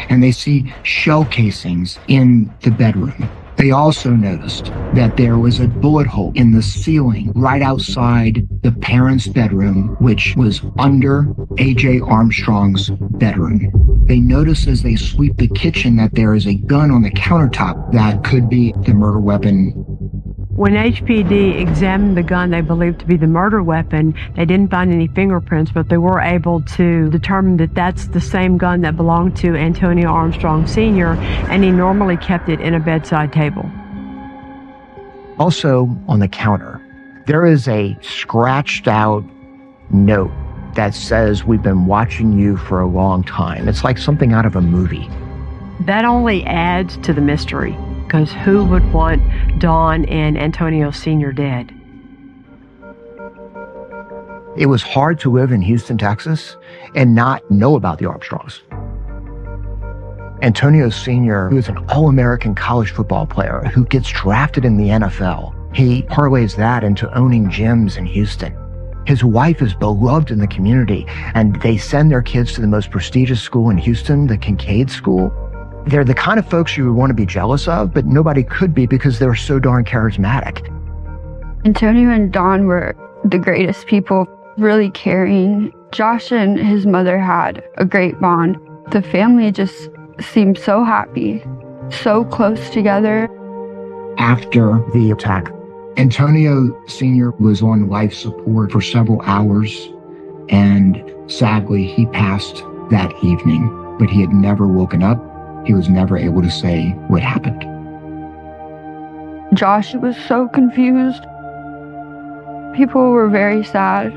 and they see shell casings in the bedroom. They also noticed that there was a bullet hole in the ceiling right outside the parents' bedroom, which was under A.J. Armstrong's bedroom. They notice as they sweep the kitchen that there is a gun on the countertop that could be the murder weapon. When HPD examined the gun they believed to be the murder weapon, they didn't find any fingerprints, but they were able to determine that that's the same gun that belonged to Antonio Armstrong Sr., and he normally kept it in a bedside table. Also on the counter, there is a scratched out note that says, "We've been watching you for a long time." It's like something out of a movie. That only adds to the mystery, because who would want Dawn and Antonio Sr. dead? It was hard to live in Houston, Texas, and not know about the Armstrongs. Antonio Sr., who is an All-American college football player who gets drafted in the NFL, he parlays that into owning gyms in Houston. His wife is beloved in the community, and they send their kids to the most prestigious school in Houston, the Kincaid School. They're the kind of folks you would want to be jealous of, but nobody could be because they're so darn charismatic. Antonio and Dawn were the greatest people, really caring. Josh and his mother had a great bond. The family just seemed so happy, so close together. After the attack, Antonio Sr. was on life support for several hours, and sadly, he passed that evening, but he had never woken up. He was never able to say what happened. Josh was so confused. People were very sad.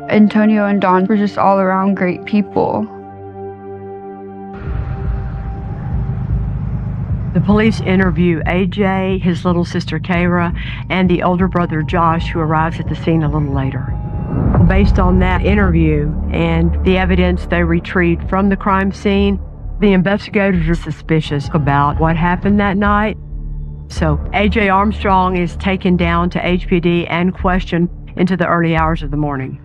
Antonio and Dawn were just all around great people. The police interview AJ, his little sister Kara, and the older brother Josh, who arrives at the scene a little later. Based on that interview and the evidence they retrieved from the crime scene, the investigators are suspicious about what happened that night. So A.J. Armstrong is taken down to HPD and questioned into the early hours of the morning.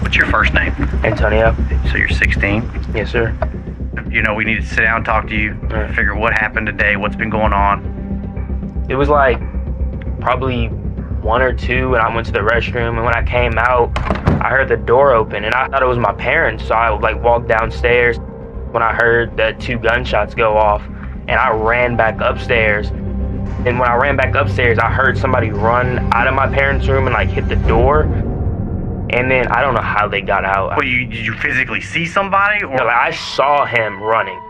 What's your first name? Antonio. So you're 16? Yes, sir. You know, we need to sit down and talk to you, figure what happened today, what's been going on. It was like probably 1 or 2, and I went to the restroom, and when I came out, I heard the door open, and I thought it was my parents, so I walked downstairs when I heard the 2 gunshots go off, and I ran back upstairs. And when I ran back upstairs, I heard somebody run out of my parents' room and hit the door. And then I don't know how they got out. Well, did you physically see somebody? Or? No, I saw him running.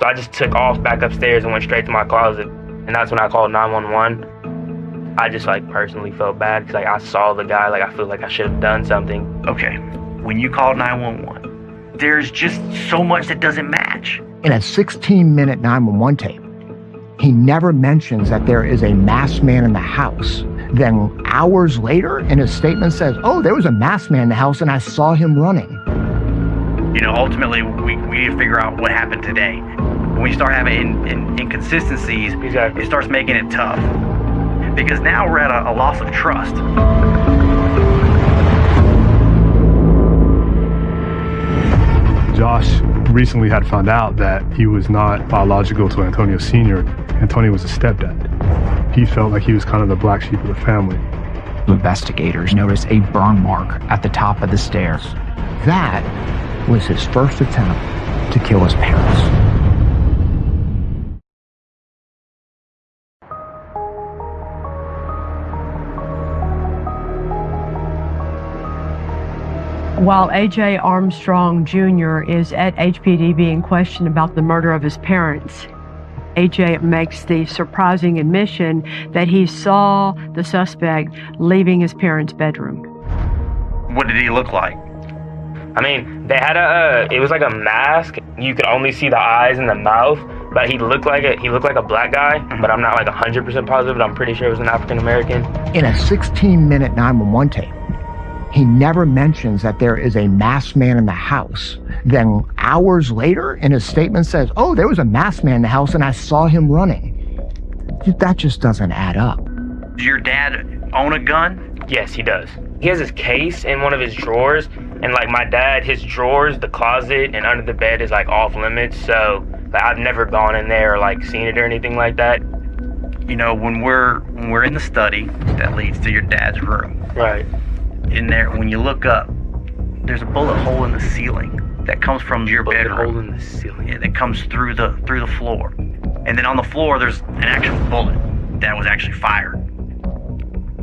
So I just took off back upstairs and went straight to my closet. And that's when I called 911. I just personally felt bad because I saw the guy. I feel like I should have done something. Okay, when you called 911, there's just so much that doesn't match. In a 16-minute 911 tape, he never mentions that there is a masked man in the house. Then hours later, in his statement says, oh, there was a masked man in the house and I saw him running. Ultimately, we need to figure out what happened today. When you start having inconsistencies, It starts making it tough. Because now we're at a loss of trust. Josh recently had found out that he was not biological to Antonio Sr. Antonio was a stepdad. He felt like he was kind of the black sheep of the family. Investigators noticed a burn mark at the top of the stairs. That was his first attempt to kill his parents. While A.J. Armstrong Jr. is at HPD being questioned about the murder of his parents, A.J. makes the surprising admission that he saw the suspect leaving his parents' bedroom. What did he look like? They had it was like a mask. You could only see the eyes and the mouth, but he looked like a black guy, but I'm not 100% positive, but I'm pretty sure it was an African American. In a 16-minute 911 tape, he never mentions that there is a masked man in the house. Then hours later, in his statement says, oh, there was a masked man in the house and I saw him running. That just doesn't add up. Does your dad own a gun? Yes, he does. He has his case in one of his drawers, and my dad, his drawers, the closet, and under the bed is off limits, so I've never gone in there or seen it or anything like that. When we're in the study that leads to your dad's room. Right. In there, when you look up, there's a bullet hole in the ceiling that comes from your bedroom. Bullet hole in the ceiling. Yeah, that comes through the floor, and then on the floor there's an actual bullet that was actually fired.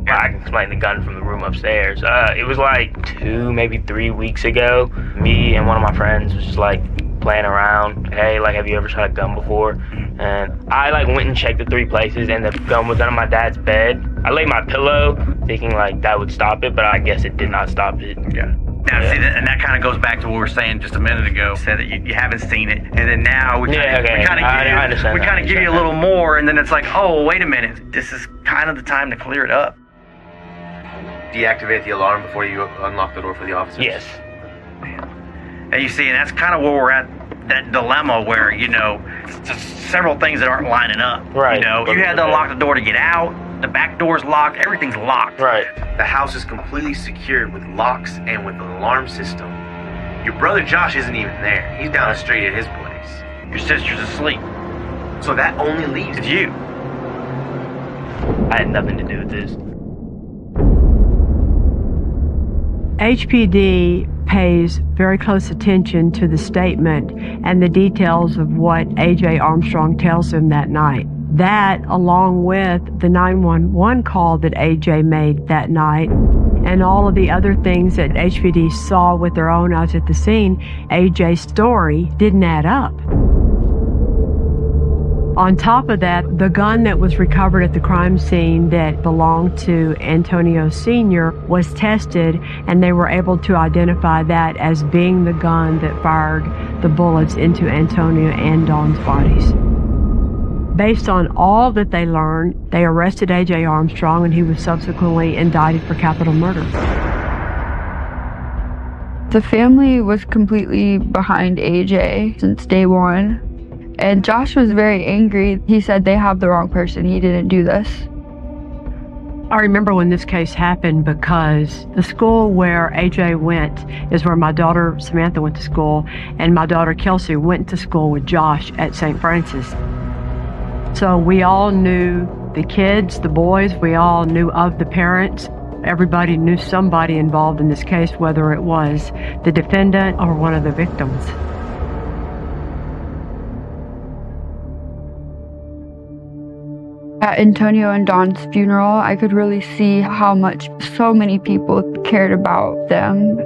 Well, I can explain the gun from the room upstairs. It was 2, maybe 3 weeks ago. Me and one of my friends was just playing around. Hey, have you ever shot a gun before? And I went and checked the 3 places, and the gun was under my dad's bed. I laid my pillow, thinking that would stop it, but I guess it did not stop it. Yeah. Now, see, and that kind of goes back to what we were saying just a minute ago. You said that you haven't seen it, and then now we kind of give you a little more, and then it's oh, wait a minute, this is kind of the time to clear it up. Deactivate the alarm before you unlock the door for the officers? Yes. And you see, and that's kind of where we're at, that dilemma where, just several things that aren't lining up. Right. You had to unlock the door to get out, the back door's locked, everything's locked. Right. The house is completely secured with locks and with an alarm system. Your brother Josh isn't even there. He's down the street at his place. Your sister's asleep. So that only leaves you. I had nothing to do with this. HPD pays very close attention to the statement and the details of what A.J. Armstrong tells them that night. That, along with the 911 call that A.J. made that night, and all of the other things that HPD saw with their own eyes at the scene, A.J.'s story didn't add up. On top of that, the gun that was recovered at the crime scene that belonged to Antonio Sr. was tested, and they were able to identify that as being the gun that fired the bullets into Antonio and Dawn's bodies. Based on all that they learned, they arrested A.J. Armstrong, and he was subsequently indicted for capital murder. The family was completely behind A.J. since day one. And Josh was very angry. He said they have the wrong person. He didn't do this. I remember when this case happened because the school where AJ went is where my daughter Samantha went to school, and my daughter Kelsey went to school with Josh at St. Francis. So we all knew The kids, the boys, we all knew of the parents. Everybody knew somebody involved in this case, whether it was the defendant or one of the victims. At Antonio and Dawn's funeral, I could really see how much so many people cared about them.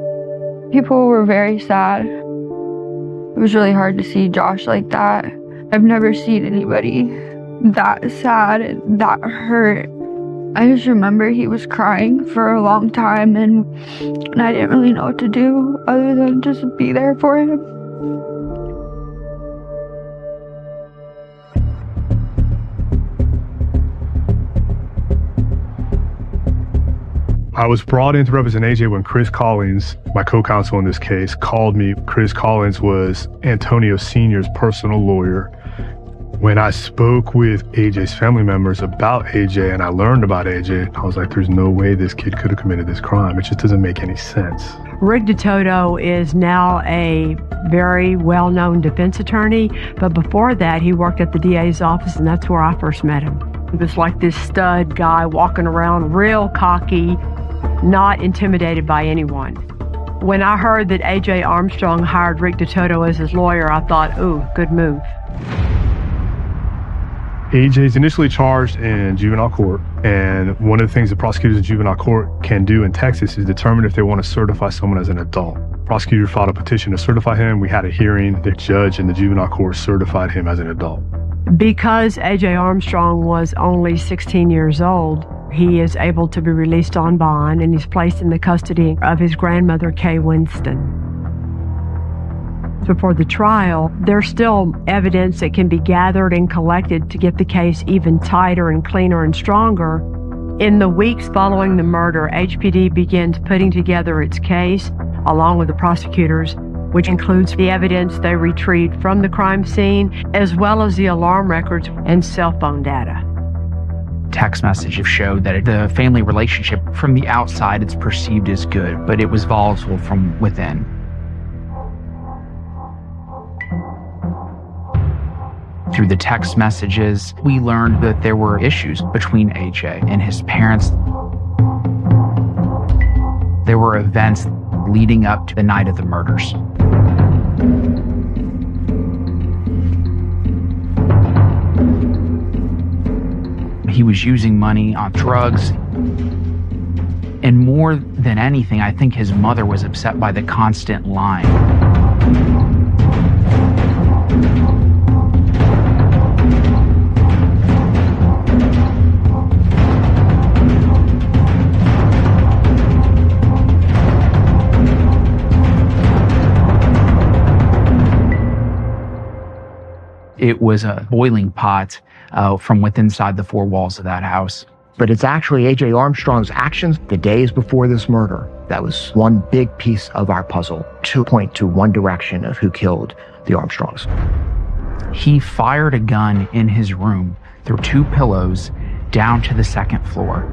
People were very sad. It was really hard to see Josh like that. I've never seen anybody that sad and that hurt. I just remember he was crying for a long time, and I didn't really know what to do other than just be there for him. I was brought in to represent AJ when Chris Collins, my co-counsel in this case, called me. Chris Collins was Antonio Sr.'s personal lawyer. When I spoke with AJ's family members about AJ and I learned about AJ, I was like, there's no way this kid could have committed this crime. It just doesn't make any sense. Rick DeToto is now a very well-known defense attorney, but before that, he worked at the DA's office, and that's where I first met him. He was like this stud guy walking around, real cocky, not intimidated by anyone. When I heard that AJ Armstrong hired Rick DeToto as his lawyer, I thought, ooh, good move. AJ's initially charged in juvenile court, and one of the things the prosecutors in juvenile court can do in Texas is determine if they want to certify someone as an adult. Prosecutor filed a petition to certify him. We had a hearing. The judge in the juvenile court certified him as an adult. Because AJ Armstrong was only 16 years old, he is able to be released on bond, and he's placed in the custody of his grandmother, Kay Winston. Before the trial, there's still evidence that can be gathered and collected to get the case even tighter and cleaner and stronger. In the weeks following the murder, HPD begins putting together its case, along with the prosecutors, which includes the evidence they retrieved from the crime scene, as well as the alarm records and cell phone data. Text messages showed that the family relationship from the outside it's perceived as good, but it was volatile from within. Through the text messages, we learned that there were issues between AJ and his parents. There were events leading up to the night of the murders. He was using money on drugs. And more than anything, I think his mother was upset by the constant lying. It was a boiling pot from within inside the four walls of that house. But it's actually A.J. Armstrong's actions the days before this murder that was one big piece of our puzzle to point to one direction of who killed the Armstrongs. He fired a gun in his room through two pillows down to the second floor.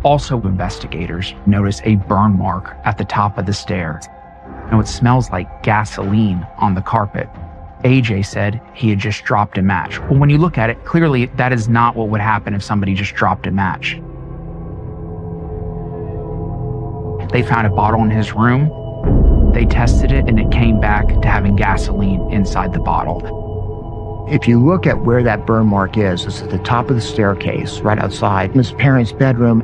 Also, investigators noticed a burn mark at the top of the stairs. Now, it smells like gasoline on the carpet. AJ said he had just dropped a match. Well, when you look at it, clearly that is not what would happen if somebody just dropped a match. They found a bottle in his room. They tested it, and it came back to having gasoline inside the bottle. If you look at where that burn mark is, it's at the top of the staircase, right outside his parents' bedroom.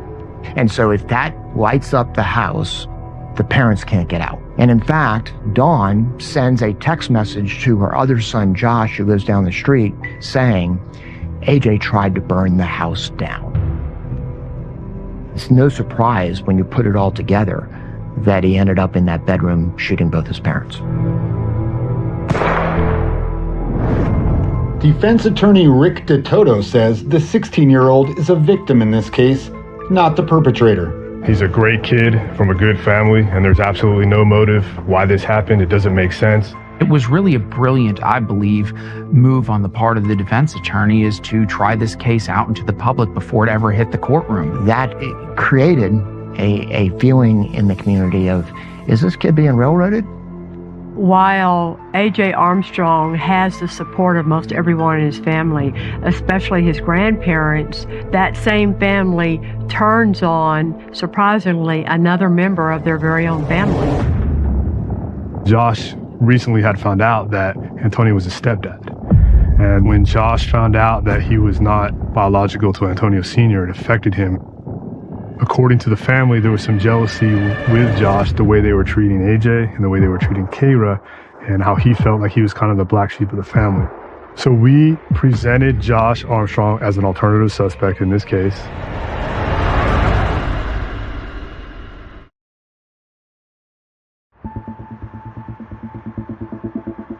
And so if that lights up the house, the parents can't get out. And in fact, Dawn sends a text message to her other son, Josh, who lives down the street, saying, AJ tried to burn the house down. It's no surprise when you put it all together that he ended up in that bedroom shooting both his parents. Defense attorney Rick DeToto says the 16-year-old is a victim in this case, not the perpetrator. He's a great kid from a good family, and there's absolutely no motive why this happened. It doesn't make sense. It was really a brilliant, I believe, move on the part of the defense attorney is to try this case out into the public before it ever hit the courtroom. That created a feeling in the community of, is this kid being railroaded? While A.J. Armstrong has the support of most everyone in his family, especially his grandparents, that same family turns on, surprisingly, another member of their very own family. Josh recently had found out that Antonio was his stepdad. And when Josh found out that he was not biological to Antonio Sr., it affected him. According to the family, there was some jealousy with Josh, the way they were treating AJ and the way they were treating Kayra, and how he felt like he was kind of the black sheep of the family. So we presented Josh Armstrong as an alternative suspect in this case.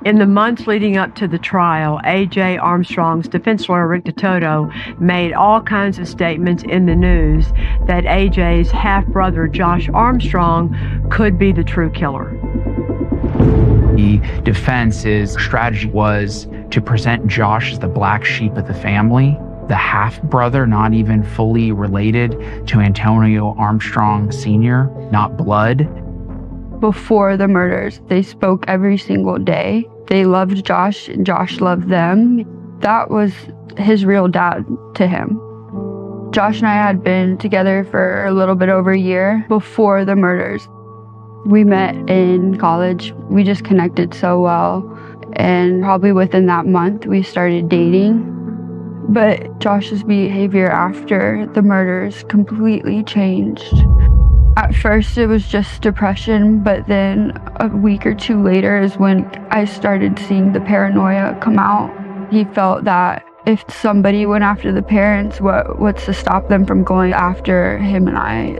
In the months leading up to the trial, A.J. Armstrong's defense lawyer, Rick DeToto, made all kinds of statements in the news that A.J.'s half-brother, Josh Armstrong, could be the true killer. The defense's strategy was to present Josh as the black sheep of the family, the half-brother, not even fully related to Antonio Armstrong Sr., not blood. Before the murders, they spoke every single day. They loved Josh, and Josh loved them. That was his real dad to him. Josh and I had been together for a little bit over a year before the murders. We met in college. We just connected so well. And probably within that month, we started dating. But Josh's behavior after the murders completely changed. At first, it was just depression, but then a week or two later is when I started seeing the paranoia come out. He felt that if somebody went after the parents, what's to stop them from going after him and I?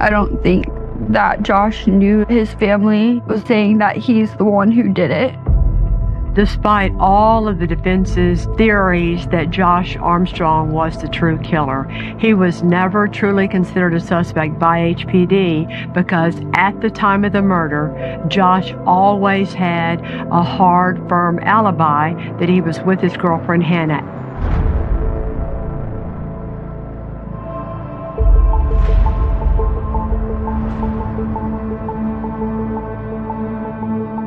I don't think that Josh knew his family was saying that he's the one who did it. Despite all of the defense's theories that Josh Armstrong was the true killer, he was never truly considered a suspect by HPD because at the time of the murder, Josh always had a hard, firm alibi that he was with his girlfriend, Hannah.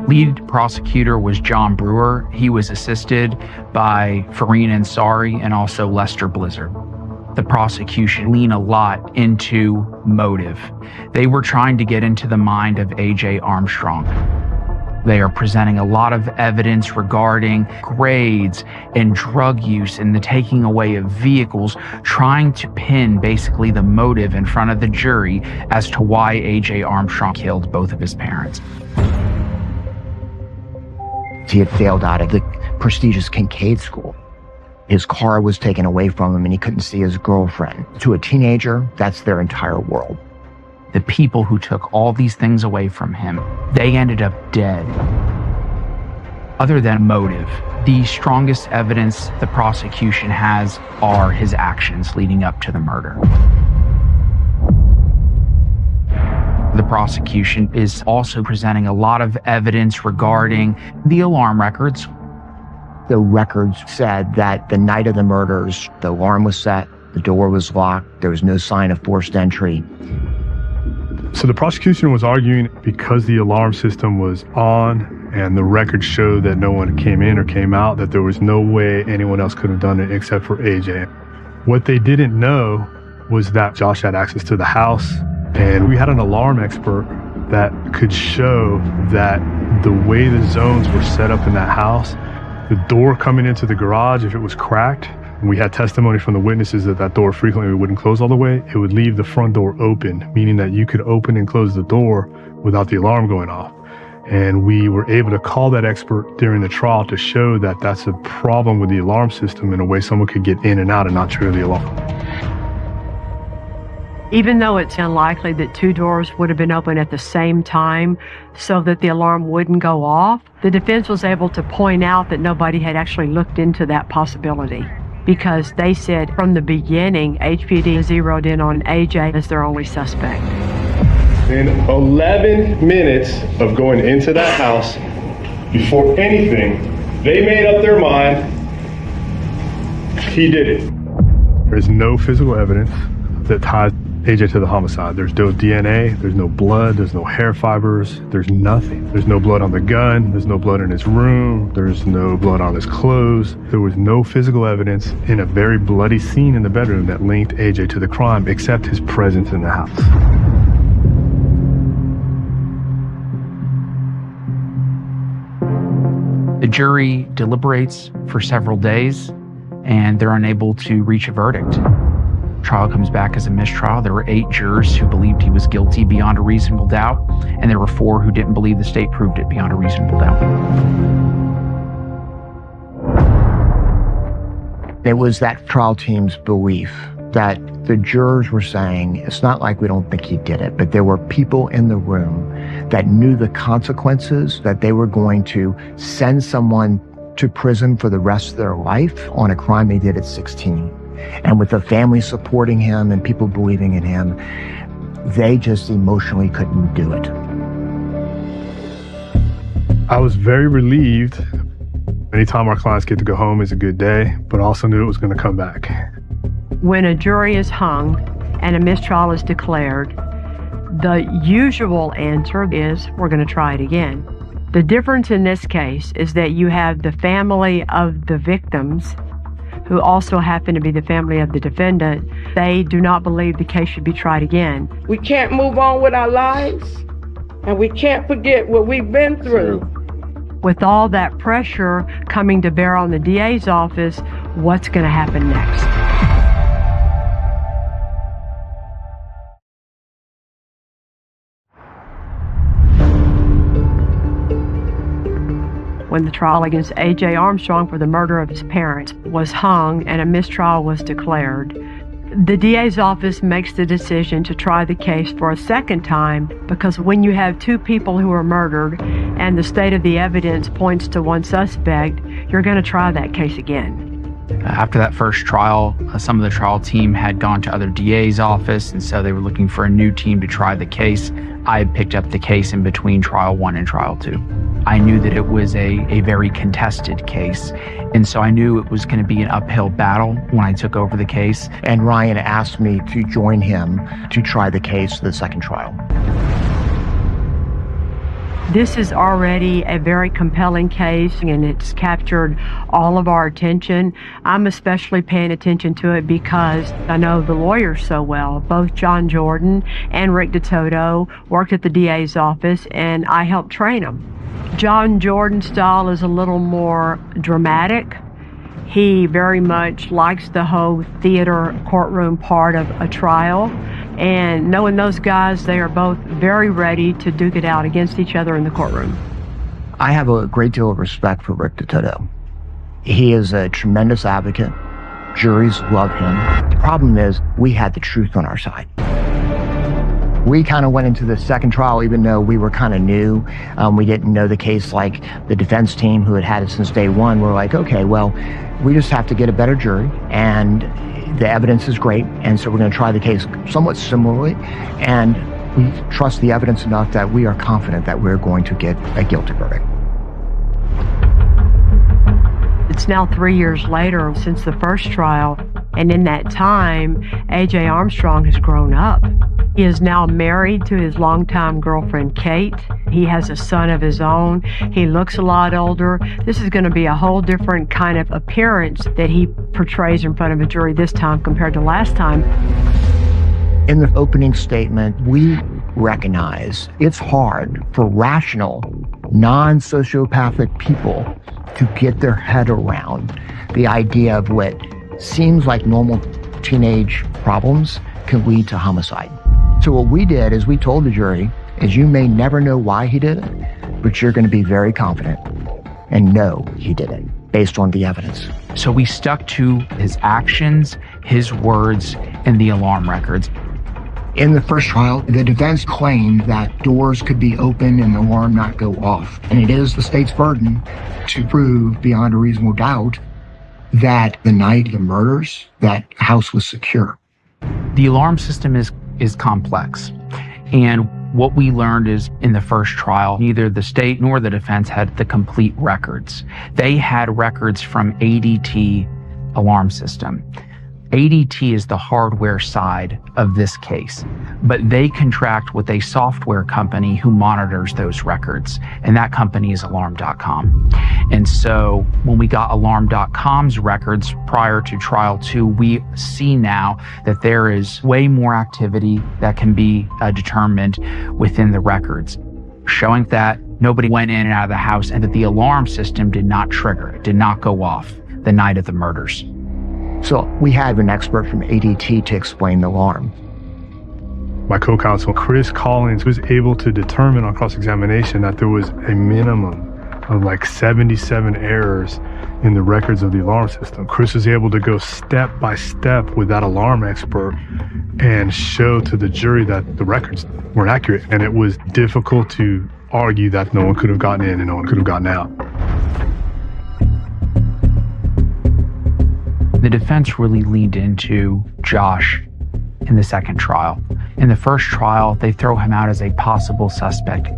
Lead prosecutor was John Brewer. He was assisted by Fareen Ansari and also Lester Blizzard. The prosecution leaned a lot into motive. They were trying to get into the mind of A.J. Armstrong. They are presenting a lot of evidence regarding grades and drug use and the taking away of vehicles, trying to pin basically the motive in front of the jury as to why A.J. Armstrong killed both of his parents. He had failed out of the prestigious Kincaid School. His car was taken away from him and he couldn't see his girlfriend. To a teenager, that's their entire world. The people who took all these things away from him, they ended up dead. Other than motive, the strongest evidence the prosecution has are his actions leading up to the murder. The prosecution is also presenting a lot of evidence regarding the alarm records. The records said that the night of the murders, the alarm was set, the door was locked, there was no sign of forced entry. So the prosecution was arguing because the alarm system was on and the records showed that no one came in or came out, that there was no way anyone else could have done it except for AJ. What they didn't know was that Josh had access to the house. And we had an alarm expert that could show that the way the zones were set up in that house, the door coming into the garage, if it was cracked, and we had testimony from the witnesses that that door frequently wouldn't close all the way, it would leave the front door open, meaning that you could open and close the door without the alarm going off. And we were able to call that expert during the trial to show that that's a problem with the alarm system in a way someone could get in and out and not trigger the alarm. Even though it's unlikely that two doors would have been open at the same time so that the alarm wouldn't go off, the defense was able to point out that nobody had actually looked into that possibility because they said from the beginning, HPD zeroed in on AJ as their only suspect. In 11 minutes of going into that house, before anything, they made up their mind, he did it. There's no physical evidence that ties AJ to the homicide. There's no DNA, there's no blood, there's no hair fibers, there's nothing. There's no blood on the gun, there's no blood in his room, there's no blood on his clothes. There was no physical evidence in a very bloody scene in the bedroom that linked AJ to the crime except his presence in the house. The jury deliberates for several days, and they're unable to reach a verdict. Trial comes back as a mistrial. There were 8 jurors who believed he was guilty beyond a reasonable doubt, and there were 4 who didn't believe the state proved it beyond a reasonable doubt. It was that trial team's belief that the jurors were saying, it's not like we don't think he did it, but there were people in the room that knew the consequences, that they were going to send someone to prison for the rest of their life on a crime they did at 16. And with the family supporting him and people believing in him, they just emotionally couldn't do it. I was very relieved. Anytime our clients get to go home is a good day, but I also knew it was going to come back. When a jury is hung and a mistrial is declared, the usual answer is, we're going to try it again. The difference in this case is that you have the family of the victims, who also happen to be the family of the defendant. They do not believe the case should be tried again. We can't move on with our lives, and we can't forget what we've been through. With all that pressure coming to bear on the DA's office, what's going to happen next? When the trial against A.J. Armstrong for the murder of his parents was hung and a mistrial was declared, the DA's office makes the decision to try the case for a second time, because when you have 2 people who are murdered and the state of the evidence points to one suspect, you're going to try that case again. After that first trial, some of the trial team had gone to other DA's office, and so they were looking for a new team to try the case. I had picked up the case in between trial 1 and trial 2. I knew that it was a very contested case, and so I knew it was going to be an uphill battle when I took over the case. And Ryan asked me to join him to try the case for the second trial. This is already a very compelling case, and it's captured all of our attention. I'm especially paying attention to it because I know the lawyers so well. Both John Jordan and Rick DeToto worked at the DA's office, and I helped train them. John Jordan's style is a little more dramatic. He very much likes the whole theater courtroom part of a trial. And knowing those guys, they are both very ready to duke it out against each other in the courtroom. I have a great deal of respect for Rick DeToto. He is a tremendous advocate. Juries love him. The problem is we had the truth on our side. We kind of went into the second trial, even though we were kind of new. We didn't know the case like the defense team who had it since day one. We're like, okay, well, we just have to get a better jury, and the evidence is great, and so we're going to try the case somewhat similarly, and we trust the evidence enough that we are confident that we're going to get a guilty verdict. It's now 3 years later since the first trial, and in that time, A.J. Armstrong has grown up. He is now married to his longtime girlfriend, Kate. He has a son of his own. He looks a lot older. This is going to be a whole different kind of appearance that he portrays in front of a jury this time compared to last time. In the opening statement, we recognize it's hard for rational, non-sociopathic people to get their head around the idea of what seems like normal teenage problems can lead to homicide. So what we did is we told the jury is you may never know why he did it, but you're going to be very confident and know he did it based on the evidence. So we stuck to his actions, his words, and the alarm records. In the first trial, the defense claimed that doors could be open and the alarm not go off. And it is the state's burden to prove beyond a reasonable doubt that the night of the murders, that house was secure. The alarm system is complex. And what we learned is in the first trial, neither the state nor the defense had the complete records. They had records from ADT alarm system. ADT is the hardware side of this case, but they contract with a software company who monitors those records, and that company is Alarm.com. And so when we got Alarm.com's records prior to trial 2, we see now that there is way more activity that can be determined within the records, showing that nobody went in and out of the house and that the alarm system did not trigger, it did not go off the night of the murders. So we had an expert from ADT to explain the alarm. My co-counsel, Chris Collins, was able to determine on cross-examination that there was a minimum of like 77 errors in the records of the alarm system. Chris was able to go step by step with that alarm expert and show to the jury that the records weren't accurate. And it was difficult to argue that no one could have gotten in and no one could have gotten out. The defense really leaned into Josh in the second trial. In the first trial, they throw him out as a possible suspect.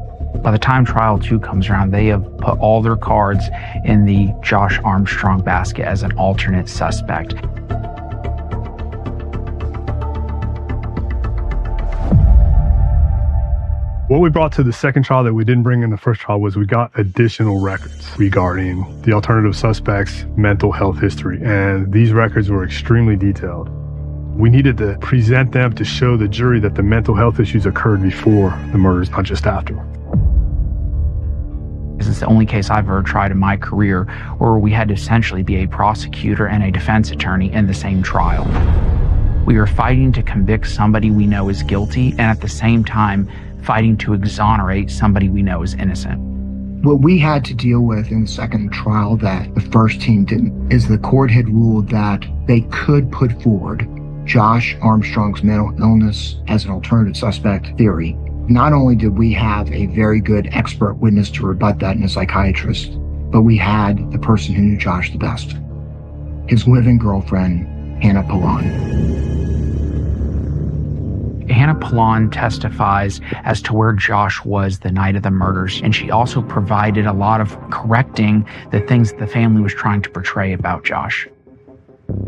By the time trial 2 comes around, they have put all their cards in the Josh Armstrong basket as an alternate suspect. What we brought to the second trial that we didn't bring in the first trial was we got additional records regarding the alternative suspect's mental health history, and these records were extremely detailed. We needed to present them to show the jury that the mental health issues occurred before the murders, not just after. This is the only case I've ever tried in my career where we had to essentially be a prosecutor and a defense attorney in the same trial. We are fighting to convict somebody we know is guilty, and at the same time, fighting to exonerate somebody we know is innocent. What we had to deal with in the second trial that the first team didn't is the court had ruled that they could put forward Josh Armstrong's mental illness as an alternative suspect theory. Not only did we have a very good expert witness to rebut that in a psychiatrist, but we had the person who knew Josh the best, his live-in girlfriend, Hannah Pallon. Hannah Pallon testifies as to where Josh was the night of the murders, and she also provided a lot of correcting the things the family was trying to portray about Josh.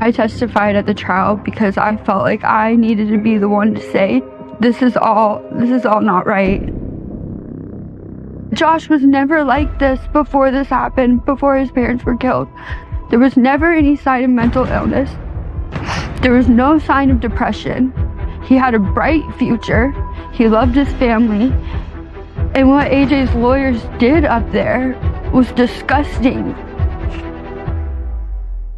I testified at the trial because I felt like I needed to be the one to say, this is all not right. Josh was never like this before this happened, before his parents were killed. There was never any sign of mental illness. There was no sign of depression. He had a bright future. He loved his family. And what AJ's lawyers did up there was disgusting.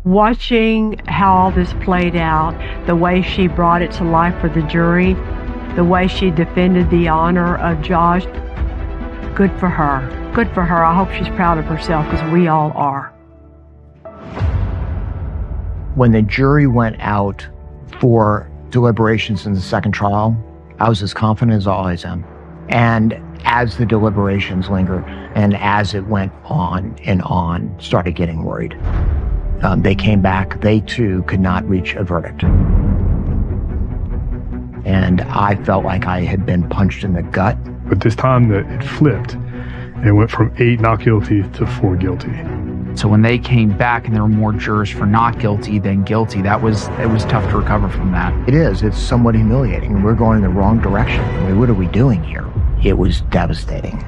Watching how all this played out, the way she brought it to life for the jury, the way she defended the honor of Josh, good for her. Good for her. I hope she's proud of herself, because we all are. When the jury went out for deliberations in the second trial, I was as confident as I always am. And as the deliberations lingered and as it went on and on, started getting worried. They came back, they too could not reach a verdict. And I felt like I had been punched in the gut. But this time it flipped. It went from 8 not guilty to 4 guilty. So when they came back and there were more jurors for not guilty than guilty, it was tough to recover from that. It is. It's somewhat humiliating. We're going in the wrong direction. I mean, what are we doing here? It was devastating.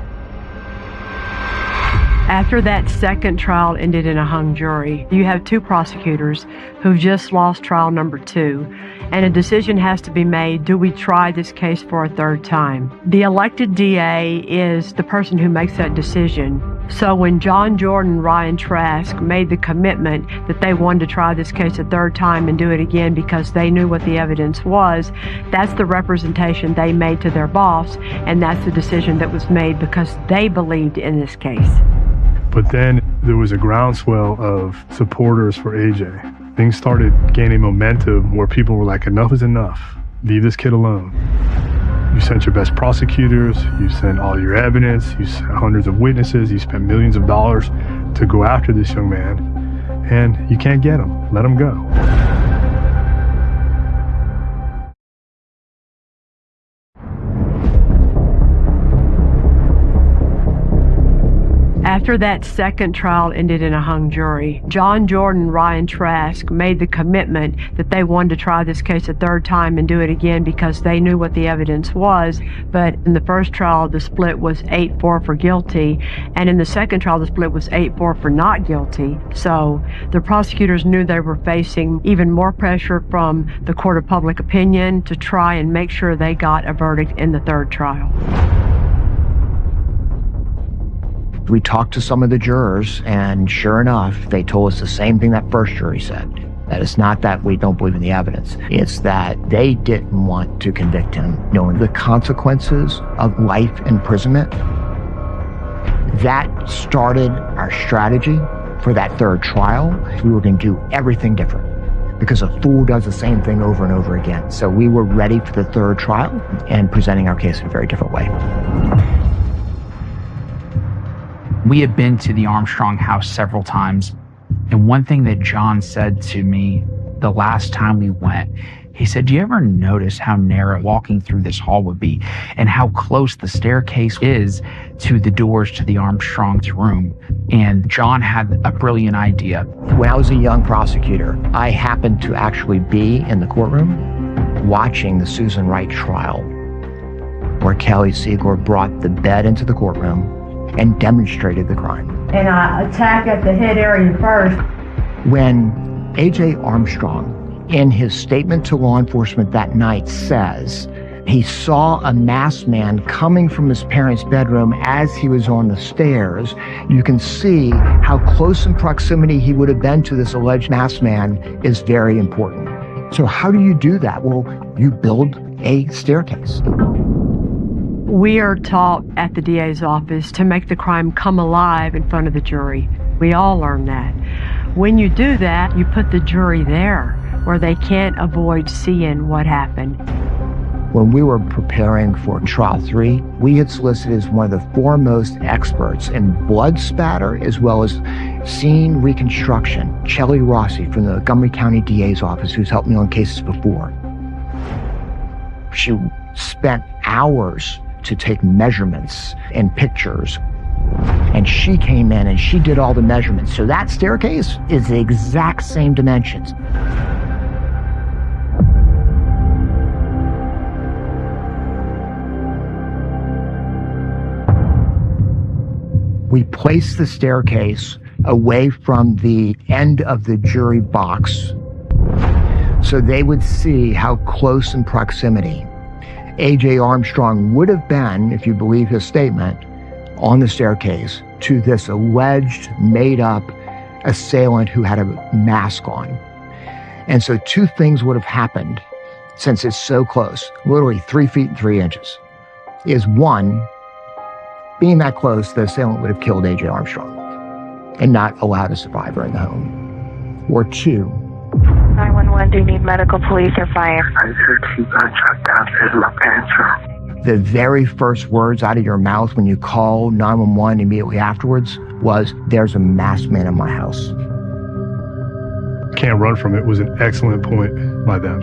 After that second trial ended in a hung jury, you have 2 prosecutors who just lost trial number 2, and a decision has to be made. Do we try this case for a third time? The elected DA is the person who makes that decision. So when John Jordan and Ryan Trask made the commitment that they wanted to try this case a third time and do it again because they knew what the evidence was, that's the representation they made to their boss, and that's the decision that was made because they believed in this case. But then there was a groundswell of supporters for AJ. Things started gaining momentum where people were like, enough is enough. Leave this kid alone. You sent your best prosecutors, you sent all your evidence, you sent hundreds of witnesses, you spent millions of dollars to go after this young man, and you can't get him. Let him go. After that second trial ended in a hung jury, John Jordan and Ryan Trask made the commitment that they wanted to try this case a third time and do it again because they knew what the evidence was. But in the first trial, the split was 8-4 for guilty, and in the second trial, the split was 8-4 for not guilty. So the prosecutors knew they were facing even more pressure from the court of public opinion to try and make sure they got a verdict in the third trial. We talked to some of the jurors, and sure enough, they told us the same thing that first jury said. That it's not that we don't believe in the evidence. It's that they didn't want to convict him, knowing the consequences of life imprisonment. That started our strategy for that third trial. We were going to do everything different because a fool does the same thing over and over again. So we were ready for the third trial and presenting our case in a very different way. We had been to the Armstrong house several times, and one thing that John said to me the last time we went, he said, "Do you ever notice how narrow walking through this hall would be and how close the staircase is to the doors to the Armstrong's room?" And John had a brilliant idea. When I was a young prosecutor, I happened to actually be in the courtroom watching the Susan Wright trial, where Kelly Siegler brought the bed into the courtroom and demonstrated the crime. And I attack at the head area first. When A.J. Armstrong, in his statement to law enforcement that night, says he saw a masked man coming from his parents' bedroom as he was on the stairs, you can see how close in proximity he would have been to this alleged masked man is very important. So how do you do that? Well, you build a staircase. We are taught at the DA's office to make the crime come alive in front of the jury. We all learn that. When you do that, you put the jury there where they can't avoid seeing what happened. When we were preparing for trial 3, we had solicited as one of the foremost experts in blood spatter as well as scene reconstruction, Shelley Rossi from the Montgomery County DA's office, who's helped me on cases before. She spent hours to take measurements and pictures. And she came in and she did all the measurements. So that staircase is the exact same dimensions. We placed the staircase away from the end of the jury box so they would see how close in proximity A.J. Armstrong would have been, if you believe his statement, on the staircase to this alleged made-up assailant who had a mask on. And so 2 things would have happened since it's so close, literally 3 feet and 3 inches, is 1, being that close, the assailant would have killed A.J. Armstrong and not allowed a survivor in the home. Or 2, 911, do you need medical, police, or fire? I heard 2 gunshots downstairs in my pants room. The very first words out of your mouth when you call 911 immediately afterwards was, "There's a masked man in my house." Can't run from it was an excellent point by them.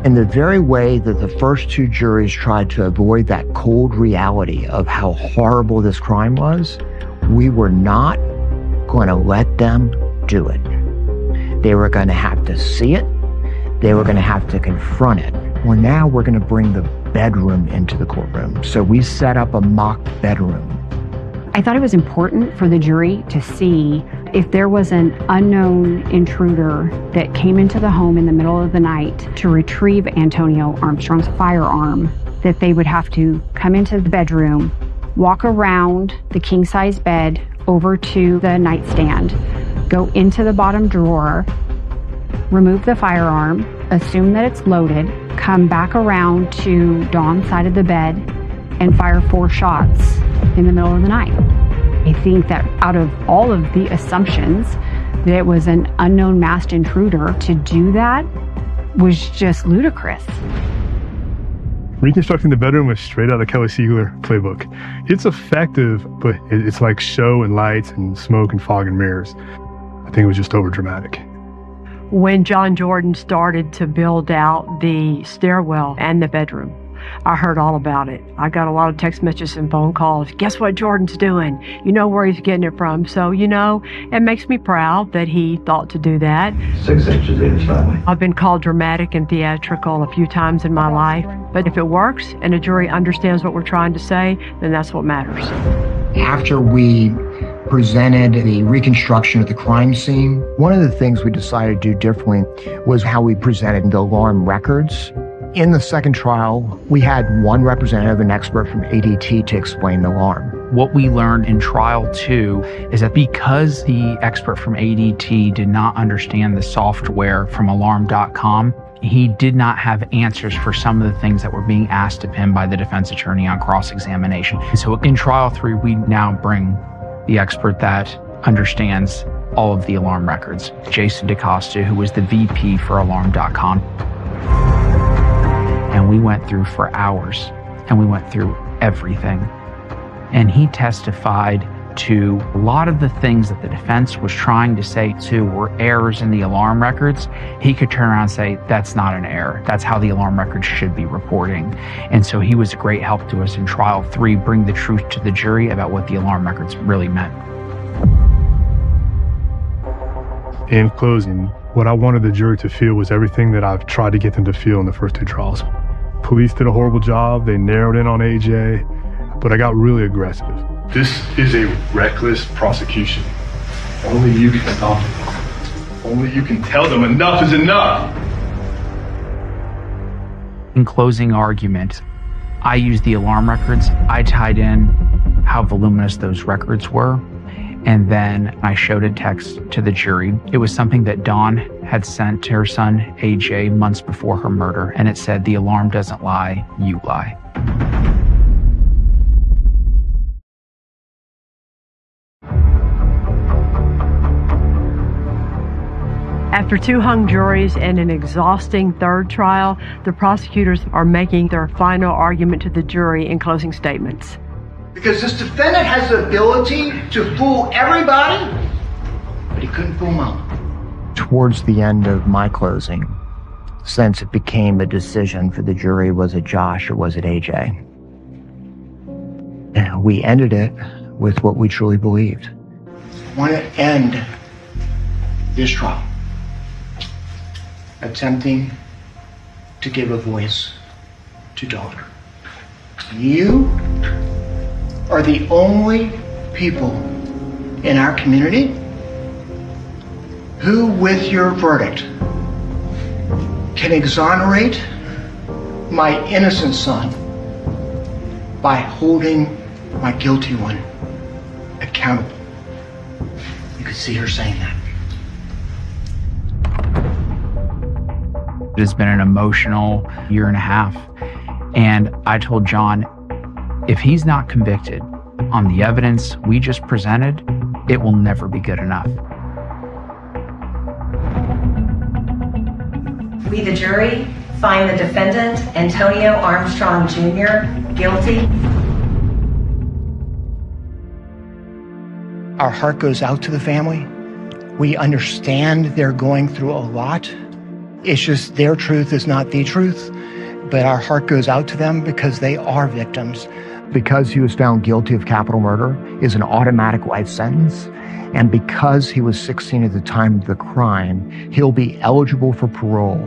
In the very way that the first 2 juries tried to avoid that cold reality of how horrible this crime was, we were not going to let them do it. They were going to have to see it. They were going to have to confront it. Well, now we're going to bring the bedroom into the courtroom. So we set up a mock bedroom. I thought it was important for the jury to see if there was an unknown intruder that came into the home in the middle of the night to retrieve Antonio Armstrong's firearm, that they would have to come into the bedroom, walk around the king-size bed over to the nightstand, go into the bottom drawer, remove the firearm, assume that it's loaded, come back around to Dawn's side of the bed, and fire 4 shots in the middle of the night. I think that out of all of the assumptions that it was an unknown masked intruder, to do that was just ludicrous. Reconstructing the bedroom was straight out of the Kelly Siegler playbook. It's effective, but it's like show and lights and smoke and fog and mirrors. I think it was just over dramatic. When John Jordan started to build out the stairwell and the bedroom, I heard all about it. I got a lot of text messages and phone calls. Guess what Jordan's doing? You know where he's getting it from. So, it makes me proud that he thought to do that. 6 inches in his family. I've been called dramatic and theatrical a few times in my life, but if it works and a jury understands what we're trying to say, then that's what matters. After we presented the reconstruction of the crime scene, one of the things we decided to do differently was how we presented the alarm records. In the second trial, we had one representative, an expert from ADT, to explain the alarm. What we learned in trial 2 is that because the expert from ADT did not understand the software from alarm.com, he did not have answers for some of the things that were being asked of him by the defense attorney on cross-examination. So in trial 3, we now bring the expert that understands all of the alarm records, Jason DeCosta, who was the VP for alarm.com. And we went through for hours, and we went through everything. And he testified to a lot of the things that the defense was trying to say to were errors in the alarm records. He could turn around and say, that's not an error. That's how the alarm records should be reporting. And so he was a great help to us in trial 3, bring the truth to the jury about what the alarm records really meant. In closing, what I wanted the jury to feel was everything that I've tried to get them to feel in the first 2 trials. Police did a horrible job. They narrowed in on AJ, but I got really aggressive. This is a reckless prosecution. Only you can stop it. Only you can tell them enough is enough. In closing argument, I used the alarm records. I tied in how voluminous those records were, and then I showed a text to the jury. It was something that Dawn had sent to her son, AJ, months before her murder, and it said, "The alarm doesn't lie, you lie." After 2 hung juries and an exhausting third trial, the prosecutors are making their final argument to the jury in closing statements. Because this defendant has the ability to fool everybody, but he couldn't fool Mama. Towards the end of my closing, since it became a decision for the jury, was it Josh or was it AJ? We ended it with what we truly believed. I want to end this trial attempting to give a voice to daughter. You are the only people in our community who, with your verdict, can exonerate my innocent son by holding my guilty one accountable. You could see her saying that. It has been an emotional 1.5 years. And I told John, if he's not convicted on the evidence we just presented, it will never be good enough. We, the jury, find the defendant, Antonio Armstrong Jr., guilty. Our heart goes out to the family. We understand they're going through a lot. It's just their truth is not the truth, but our heart goes out to them because they are victims. Because he was found guilty of capital murder is an automatic life sentence, and because he was 16 at the time of the crime, he'll be eligible for parole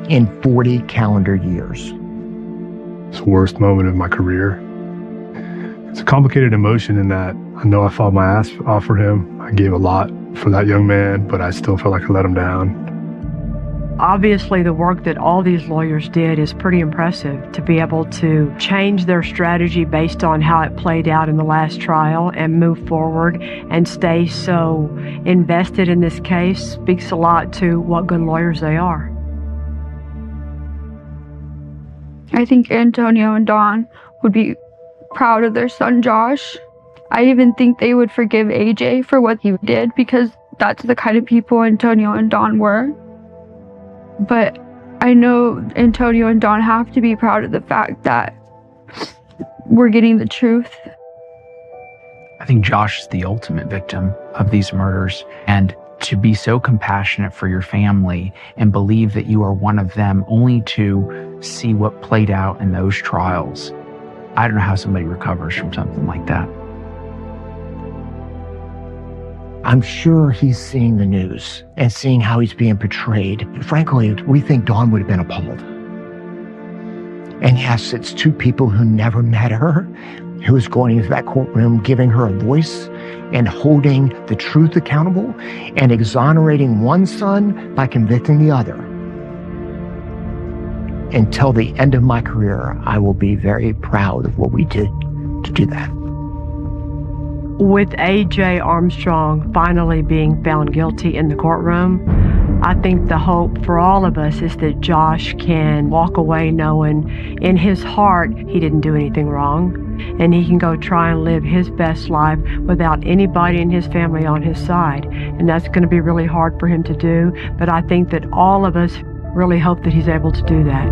in 40 calendar years. It's the worst moment of my career. It's a complicated emotion in that I know I fought my ass off for him. I gave a lot for that young man, but I still felt like I let him down. Obviously, the work that all these lawyers did is pretty impressive. To be able to change their strategy based on how it played out in the last trial and move forward and stay so invested in this case speaks a lot to what good lawyers they are. I think Antonio and Dawn would be proud of their son Josh. I even think they would forgive AJ for what he did because that's the kind of people Antonio and Dawn were. But I know Antonio and Dawn have to be proud of the fact that we're getting the truth. I think Josh is the ultimate victim of these murders, and to be so compassionate for your family and believe that you are one of them, only to see what played out in those trials. I don't know how somebody recovers from something like that. I'm sure he's seeing the news and seeing how he's being portrayed. Frankly, we think Dawn would have been appalled. And yes, it's two people who never met her, who is going into that courtroom, giving her a voice and holding the truth accountable and exonerating one son by convicting the other. Until the end of my career, I will be very proud of what we did to do that. With A.J. Armstrong finally being found guilty in the courtroom, I think the hope for all of us is that Josh can walk away knowing in his heart he didn't do anything wrong, and he can go try and live his best life without anybody in his family on his side. And that's going to be really hard for him to do, but I think that all of us really hope that he's able to do that.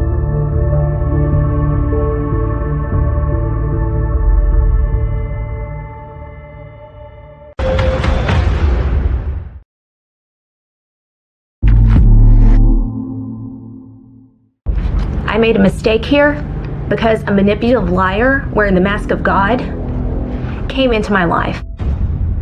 I made a mistake here because a manipulative liar wearing the mask of God came into my life.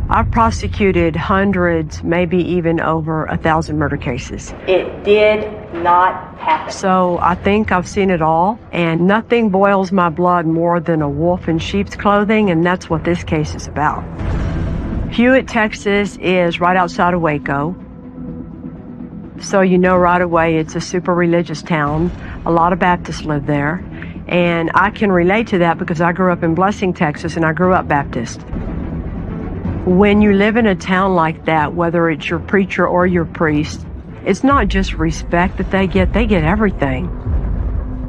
I've prosecuted hundreds, maybe even over 1,000 murder cases. It did not happen. So I think I've seen it all, and nothing boils my blood more than a wolf in sheep's clothing, and that's what this case is about. Hewitt, Texas is right outside of Waco. So you know right away it's a super religious town. A lot of Baptists live there. And I can relate to that because I grew up in Blessing, Texas, and I grew up Baptist. When you live in a town like that, whether it's your preacher or your priest, it's not just respect that they get everything.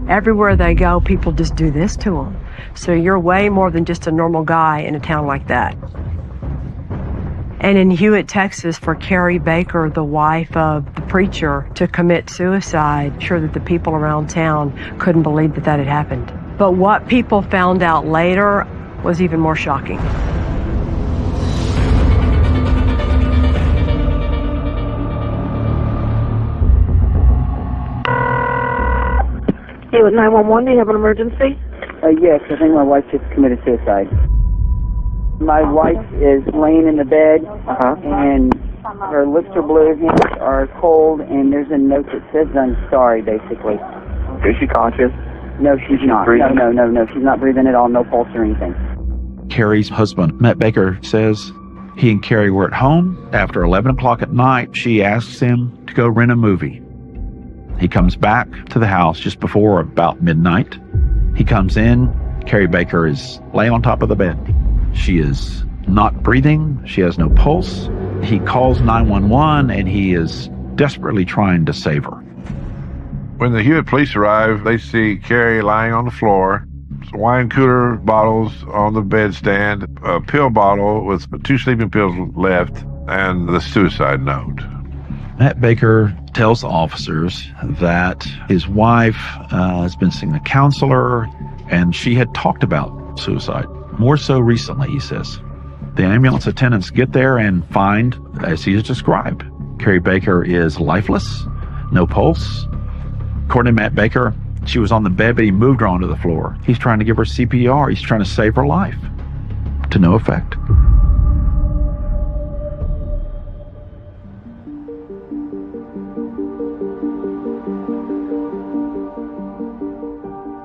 Everywhere they go, people just do this to them. So you're way more than just a normal guy in a town like that. And in Hewitt, Texas, for Carrie Baker, the wife of the preacher, to commit suicide, sure that the people around town couldn't believe that had happened. But what people found out later was even more shocking. Hey, with 911, do you have an emergency? Yes, I think my wife just committed suicide. My wife is laying in the bed, and her lips are blue, hands are cold, and there's a note that says, "I'm sorry," basically. Is she conscious? No, she's not. Breathing? No. She's not breathing at all, no pulse or anything. Carrie's husband, Matt Baker, says he and Carrie were at home. After 11 o'clock at night, she asks him to go rent a movie. He comes back to the house just before about midnight. He comes in. Carrie Baker is laying on top of the bed. She is not breathing. She has no pulse. He calls 911, and he is desperately trying to save her. When the Hewitt police arrive, they see Carrie lying on the floor, some wine cooler bottles on the bedstand, a pill bottle with 2 sleeping pills left, and the suicide note. Matt Baker tells the officers that his wife has been seeing a counselor, and she had talked about suicide. More so recently, he says. The ambulance attendants get there and find, as he has described, Carrie Baker is lifeless, no pulse. According to Matt Baker, she was on the bed, but he moved her onto the floor. He's trying to give her CPR. He's trying to save her life. To no effect.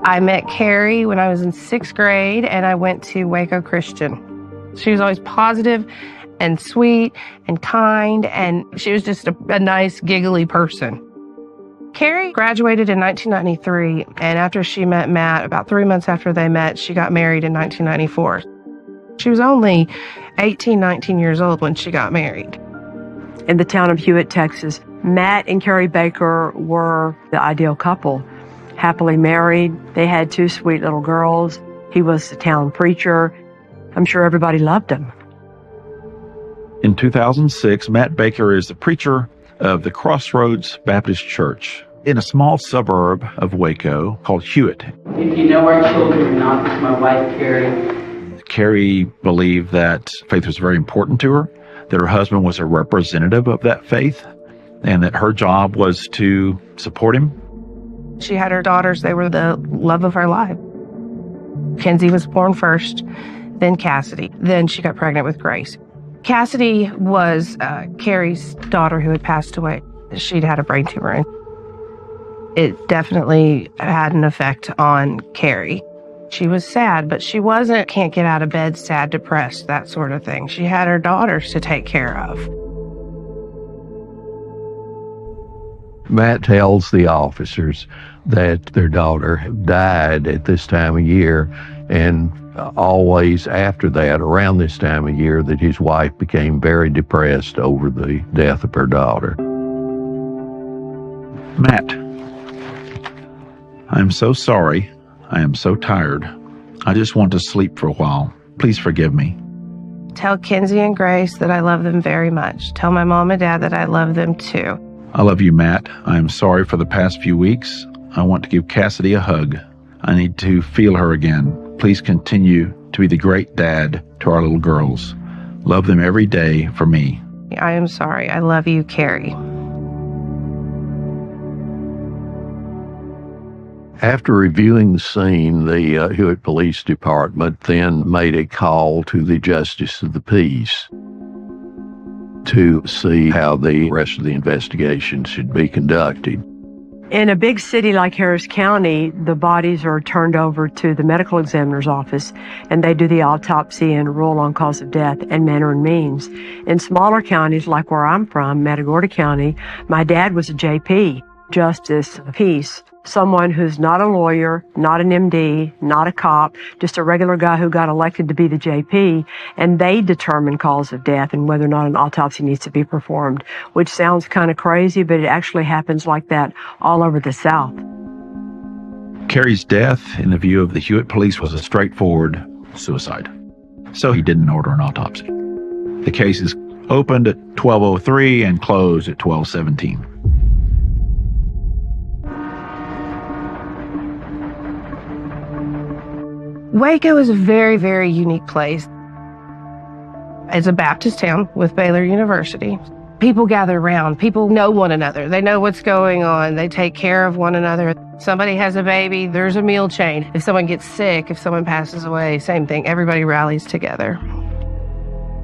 I met Carrie when I was in 6th grade, and I went to Waco Christian. She was always positive and sweet and kind, and she was just a nice, giggly person. Carrie graduated in 1993, and after she met Matt, about 3 months after they met, she got married in 1994. She was only 18, 19 years old when she got married. In the town of Hewitt, Texas, Matt and Carrie Baker were the ideal couple. Happily married. They had 2 sweet little girls. He was the town preacher. I'm sure everybody loved him. In 2006, Matt Baker is the preacher of the Crossroads Baptist Church in a small suburb of Waco called Hewitt. If you know our children or not, it's my wife, Carrie. Carrie believed that faith was very important to her, that her husband was a representative of that faith, and that her job was to support him. She had her daughters. They were the love of her life. Kenzie was born first, then Cassidy. Then she got pregnant with Grace. Cassidy was Carrie's daughter who had passed away. She'd had a brain tumor, and it definitely had an effect on Carrie. She was sad, but she wasn't can't get out of bed, sad, depressed, that sort of thing. She had her daughters to take care of. Matt tells the officers that their daughter died at this time of year, and always after that, around this time of year, that his wife became very depressed over the death of her daughter. Matt, I'm so sorry. I am so tired. I just want to sleep for a while. Please forgive me. Tell Kenzie and Grace that I love them very much. Tell my mom and dad that I love them too. I love you, Matt. I am sorry for the past few weeks. I want to give Cassidy a hug. I need to feel her again. Please continue to be the great dad to our little girls. Love them every day for me. I am sorry. I love you, Carrie. After reviewing the scene, the Hewitt Police Department then made a call to the Justice of the Peace to see how the rest of the investigation should be conducted. In a big city like Harris County, the bodies are turned over to the medical examiner's office, and they do the autopsy and rule on cause of death and manner and means. In smaller counties like where I'm from, Matagorda County, my dad was a JP, Justice of the Peace. Someone who's not a lawyer, not an MD, not a cop, just a regular guy who got elected to be the JP, and they determine cause of death and whether or not an autopsy needs to be performed, which sounds kind of crazy, but it actually happens like that all over the South. Carrie's death, in the view of the Hewitt police, was a straightforward suicide. So he didn't order an autopsy. The case is opened at 12:03 and closed at 12:17. Waco is a very, very unique place. It's a Baptist town with Baylor University. People gather around. People know one another. They know what's going on. They take care of one another. Somebody has a baby, there's a meal chain. If someone gets sick, if someone passes away, same thing. Everybody rallies together.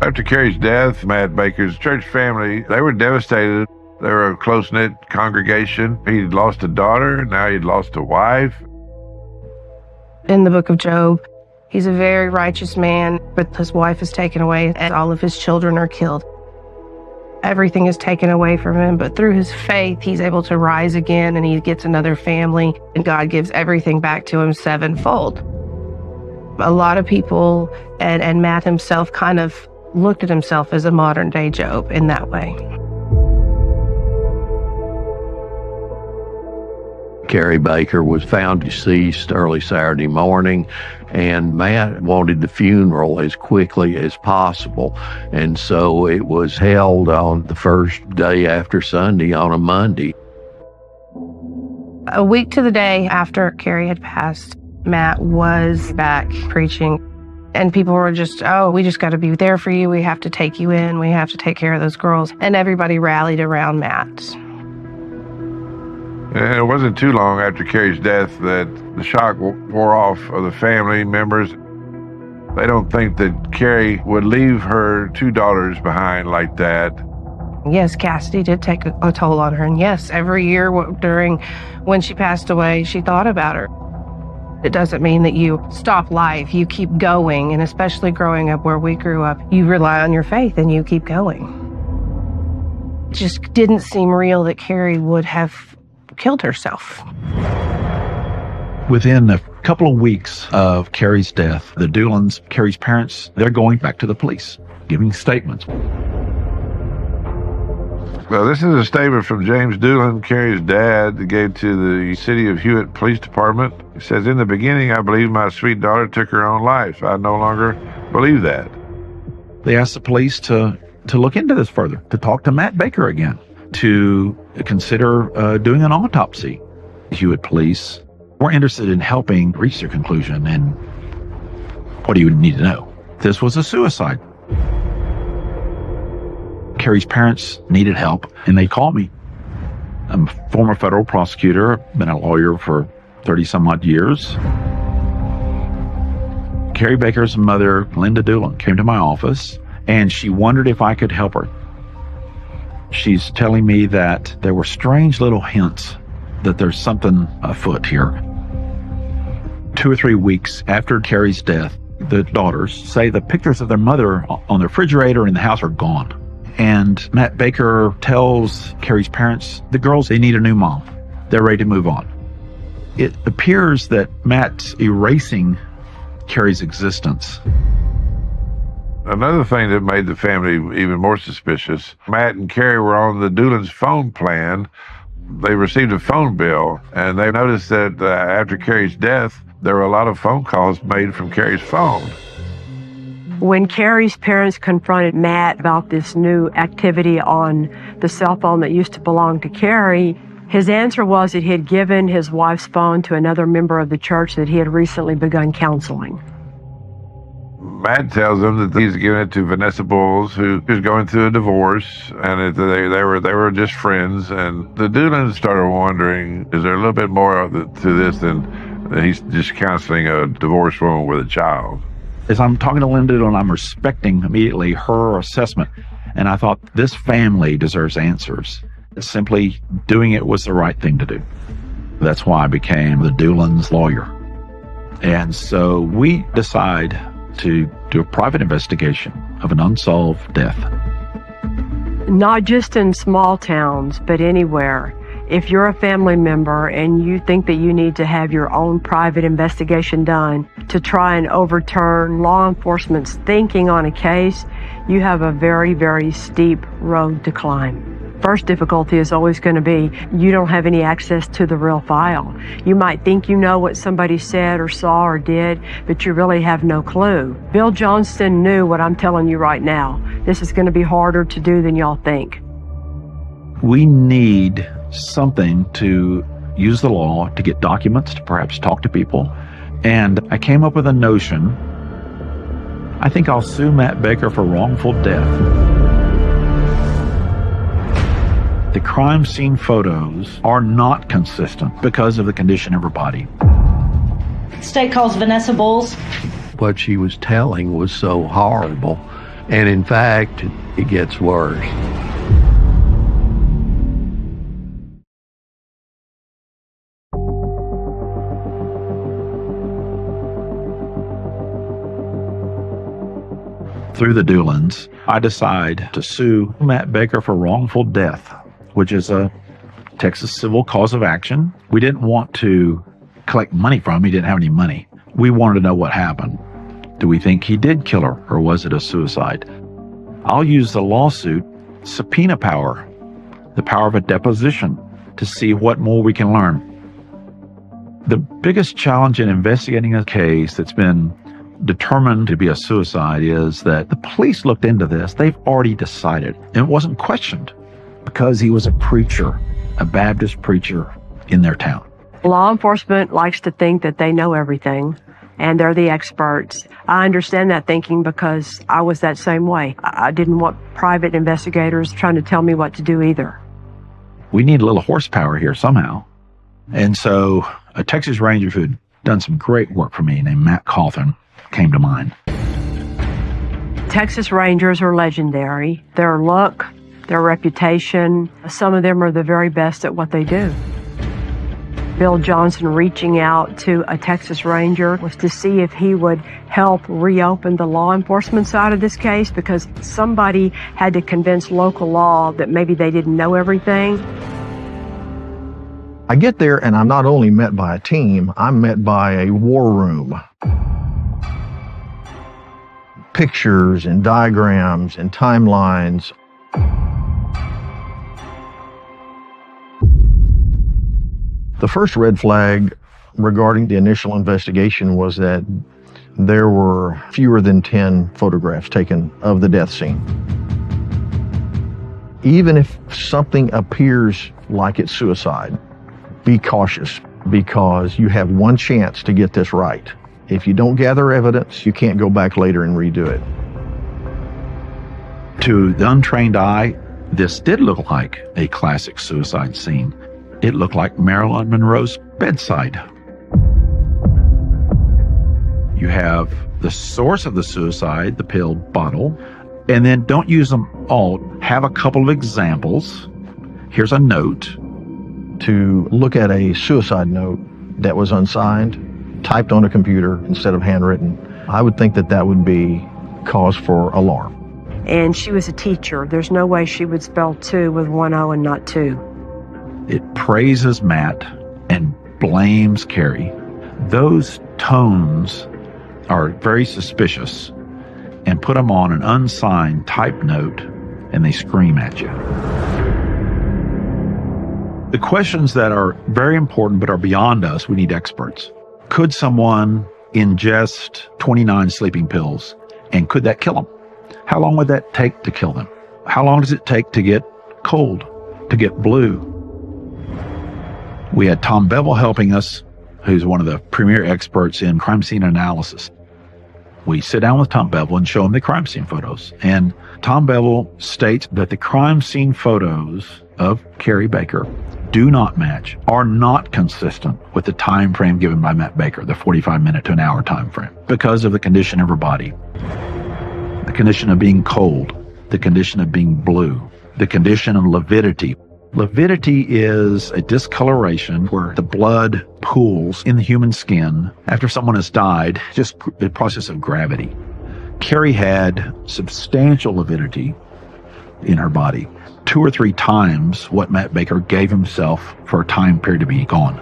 After Carrie's death, Matt Baker's church family, they were devastated. They were a close-knit congregation. He'd lost a daughter, now he'd lost a wife. In the book of Job, he's a very righteous man, but his wife is taken away and all of his children are killed. Everything is taken away from him, but through his faith, he's able to rise again and he gets another family, and God gives everything back to him sevenfold. A lot of people, and Matt himself, kind of looked at himself as a modern-day Job in that way. Carrie Baker was found deceased early Saturday morning, and Matt wanted the funeral as quickly as possible. And so it was held on the first day after Sunday, on a Monday. A week to the day after Carrie had passed, Matt was back preaching, and people were just, oh, we just got to be there for you. We have to take you in. We have to take care of those girls. And everybody rallied around Matt. And it wasn't too long after Carrie's death that the shock wore off of the family members. They don't think that Carrie would leave her two daughters behind like that. Yes, Cassidy did take a toll on her. And yes, every year during when she passed away, she thought about her. It doesn't mean that you stop life. You keep going. And especially growing up where we grew up, you rely on your faith and you keep going. It just didn't seem real that Carrie would have killed herself. Within a couple of weeks of Carrie's death, the Doolans, Carrie's parents, they're going back to the police, giving statements. Well, this is a statement from James Doolan, Carrie's dad, that gave to the City of Hewitt Police Department. He says, "In the beginning, I believed my sweet daughter took her own life. I no longer believe that." They asked the police to look into this further, to talk to Matt Baker again, to consider doing an autopsy. The Hewitt police were interested in helping reach their conclusion. And what do you need to know? This was a suicide. Carrie's parents needed help, and they called me. I'm a former federal prosecutor, been a lawyer for 30 some odd years. Carrie Baker's mother, Linda Doolan, came to my office and she wondered if I could help her. She's telling me that there were strange little hints that there's something afoot here. 2 or 3 weeks after Carrie's death, the daughters say the pictures of their mother on the refrigerator in the house are gone. And Matt Baker tells Carrie's parents, the girls, they need a new mom. They're ready to move on. It appears that Matt's erasing Carrie's existence. Another thing that made the family even more suspicious, Matt and Carrie were on the Doolan's phone plan. They received a phone bill, and they noticed that after Carrie's death, there were a lot of phone calls made from Carrie's phone. When Carrie's parents confronted Matt about this new activity on the cell phone that used to belong to Carrie, his answer was that he had given his wife's phone to another member of the church that he had recently begun counseling. Matt tells them that he's given it to Vanessa Bowles, who is going through a divorce, and they were just friends. And the Doolans started wondering, is there a little bit more to this than he's just counseling a divorced woman with a child? As I'm talking to Linda Doolan, I'm respecting immediately her assessment. And I thought, this family deserves answers. Simply doing it was the right thing to do. That's why I became the Doolan's lawyer. And so we decide to do a private investigation of an unsolved death. Not just in small towns, but anywhere. If you're a family member and you think that you need to have your own private investigation done to try and overturn law enforcement's thinking on a case, you have a very, very steep road to climb. First difficulty is always going to be you don't have any access to the real file. You might think you know what somebody said or saw or did, but you really have no clue. Bill Johnston knew what I'm telling you right now. This is going to be harder to do than y'all think. We need something to use the law to get documents, to perhaps talk to people. And I came up with a notion. I think I'll sue Matt Baker for wrongful death. The crime scene photos are not consistent because of the condition of her body. State calls Vanessa Bowles. What she was telling was so horrible. And in fact, it gets worse. Through the Doolans, I decide to sue Matt Baker for wrongful death, which is a Texas civil cause of action. We didn't want to collect money from him. He didn't have any money. We wanted to know what happened. Do we think he did kill her, or was it a suicide? I'll use the lawsuit subpoena power, the power of a deposition, to see what more we can learn. The biggest challenge in investigating a case that's been determined to be a suicide is that the police looked into this. They've already decided, and it wasn't questioned because he was a preacher, a Baptist preacher in their town. Law enforcement likes to think that they know everything and they're the experts. I understand that thinking because I was that same way. I didn't want private investigators trying to tell me what to do either. We need a little horsepower here somehow. And so a Texas Ranger who'd done some great work for me named Matt Cawthon came to mind. Texas Rangers are legendary. Their look, their reputation, some of them are the very best at what they do. Bill Johnson reaching out to a Texas Ranger was to see if he would help reopen the law enforcement side of this case, because somebody had to convince local law that maybe they didn't know everything. I get there and I'm not only met by a team, I'm met by a war room. Pictures and diagrams and timelines. The first red flag regarding the initial investigation was that there were fewer than 10 photographs taken of the death scene. Even if something appears like it's suicide, be cautious, because you have one chance to get this right. If you don't gather evidence, you can't go back later and redo it. To the untrained eye, This did look like a classic suicide scene. It looked like Marilyn Monroe's bedside. You have the source of the suicide, the pill bottle, and then don't use them all. Have a couple of examples. Here's a note. To look at a suicide note that was unsigned, typed on a computer instead of handwritten, I would think that that would be cause for alarm. And she was a teacher. There's no way she would spell 2 with 1 O and not 2. It praises Matt and blames Carrie. Those tones are very suspicious, and put them on an unsigned type note and they scream at you. The questions that are very important but are beyond us, we need experts. Could someone ingest 29 sleeping pills, and could that kill them? How long would that take to kill them? How long does it take to get cold, to get blue? We had Tom Bevel helping us, who's one of the premier experts in crime scene analysis. We sit down with Tom Bevel and show him the crime scene photos. And Tom Bevel states that the crime scene photos of Carrie Baker do not match, are not consistent with the time frame given by Matt Baker, the 45-minute to an hour time frame, because of the condition of her body, the condition of being cold, the condition of being blue, the condition of lividity. Lividity is a discoloration where the blood pools in the human skin after someone has died, just a process of gravity. Carrie had substantial lividity in her body, 2 or 3 times what Matt Baker gave himself for a time period to be gone.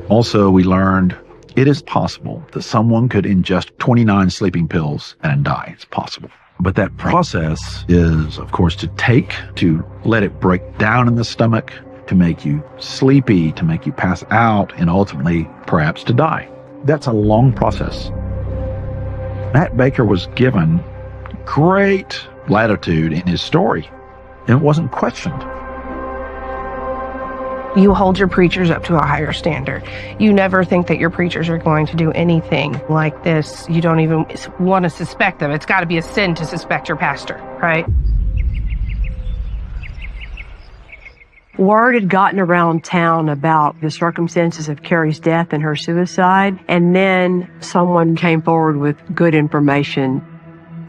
Also, we learned it is possible that someone could ingest 29 sleeping pills and die. It's possible. But that process is, of course, to let it break down in the stomach, to make you sleepy, to make you pass out, and ultimately, perhaps, to die. That's a long process. Matt Baker was given great latitude in his story, and it wasn't questioned. You hold your preachers up to a higher standard. You never think that your preachers are going to do anything like this. You don't even want to suspect them. It's got to be a sin to suspect your pastor, right? Word had gotten around town about the circumstances of Carrie's death and her suicide, and then someone came forward with good information.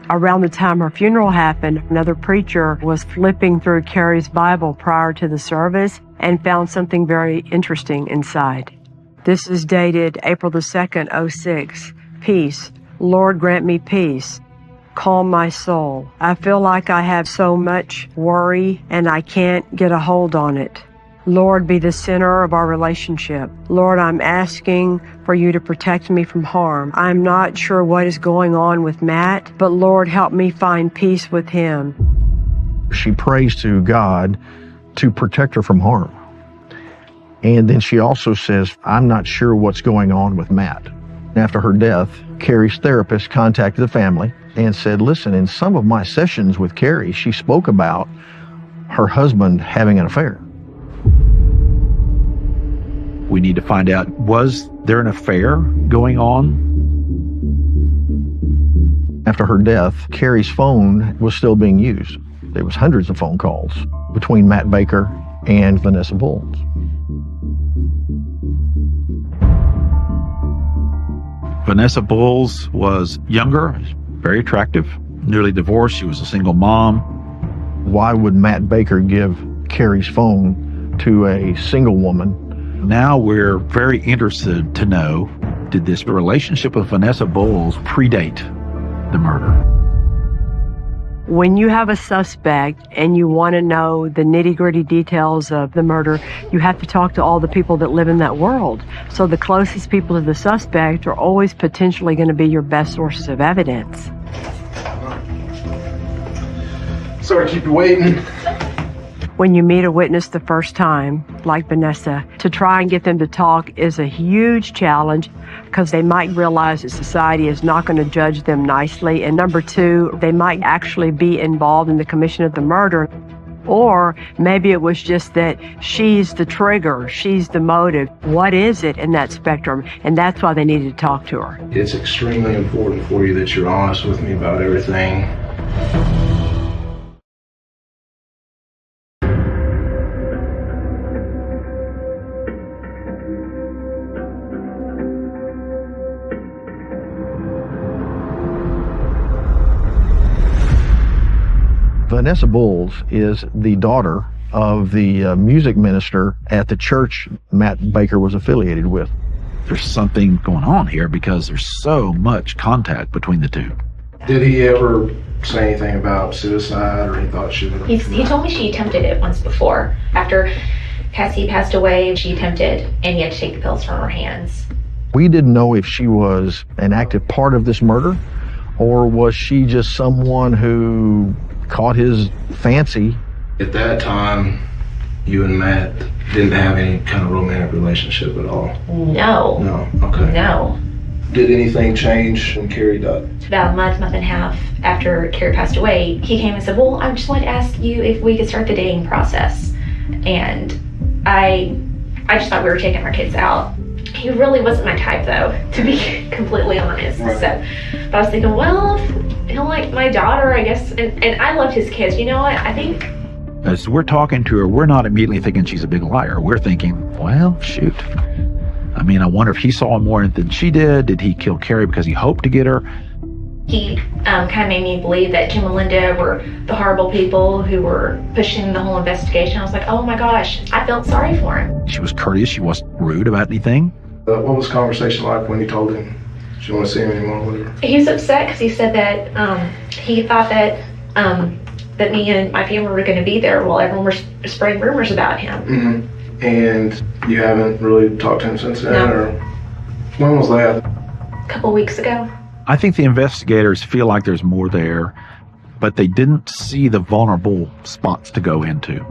Around the time her funeral happened, another preacher was flipping through Carrie's Bible prior to the service and found something very interesting inside. This is dated April the 2nd, 06. Peace. Lord, grant me peace. Calm my soul. I feel like I have so much worry and I can't get a hold on it. Lord, be the center of our relationship. Lord, I'm asking for you to protect me from harm. I'm not sure what is going on with Matt, but Lord, help me find peace with him. She prays to God to protect her from harm. And then she also says, I'm not sure what's going on with Matt. After her death, Carrie's therapist contacted the family and said, listen, in some of my sessions with Carrie, she spoke about her husband having an affair. We need to find out, was there an affair going on? After her death, Carrie's phone was still being used. There was hundreds of phone calls between Matt Baker and Vanessa Bowles. Vanessa Bowles was younger, very attractive, newly divorced. She was a single mom. Why would Matt Baker give Carrie's phone to a single woman? Now we're very interested to know, did this relationship with Vanessa Bowles predate the murder? When you have a suspect and you want to know the nitty-gritty details of the murder, you have to talk to all the people that live in that world. So the closest people to the suspect are always potentially going to be your best sources of evidence. Sorry to keep you waiting. When you meet a witness the first time, like Vanessa, to try and get them to talk is a huge challenge because they might realize that society is not going to judge them nicely. And number 2, they might actually be involved in the commission of the murder. Or maybe it was just that she's the trigger, she's the motive. What is it in that spectrum? And that's why they needed to talk to her. It's extremely important for you that you're honest with me about everything. Vanessa Bowles is the daughter of the music minister at the church Matt Baker was affiliated with. There's something going on here because there's so much contact between the two. Did he ever say anything about suicide, or he thought she would? He told me she attempted it once before. After Cassie passed away, she attempted, and he had to take the pills from her hands. We didn't know if she was an active part of this murder, or was she just someone who caught his fancy. At that time, you and Matt didn't have any kind of romantic relationship at all? No. No, okay. No. Did anything change when Carrie died? About a month and a half after Carrie passed away, he came and said, well, I just wanted to ask you if we could start the dating process. And I just thought we were taking our kids out. He really wasn't my type, though, to be completely honest. Right. So, but I was thinking, well, he'll like my daughter, I guess. And I loved his kids. You know what? I think as we're talking to her, we're not immediately thinking she's a big liar. We're thinking, well, shoot. I mean, I wonder if he saw more than she did. Did he kill Carrie because he hoped to get her? He kind of made me believe that Jim and Linda were the horrible people who were pushing the whole investigation. I was like, oh my gosh, I felt sorry for him. She was courteous. She wasn't rude about anything. What was the conversation like when you told him she didn't want to see him anymore? Whatever. He was upset because he said that he thought that that me and my family were going to be there while everyone was spreading rumors about him. Mm-hmm. And you haven't really talked to him since then? No. Or when was that? A couple weeks ago. I think the investigators feel like there's more there, but they didn't see the vulnerable spots to go into.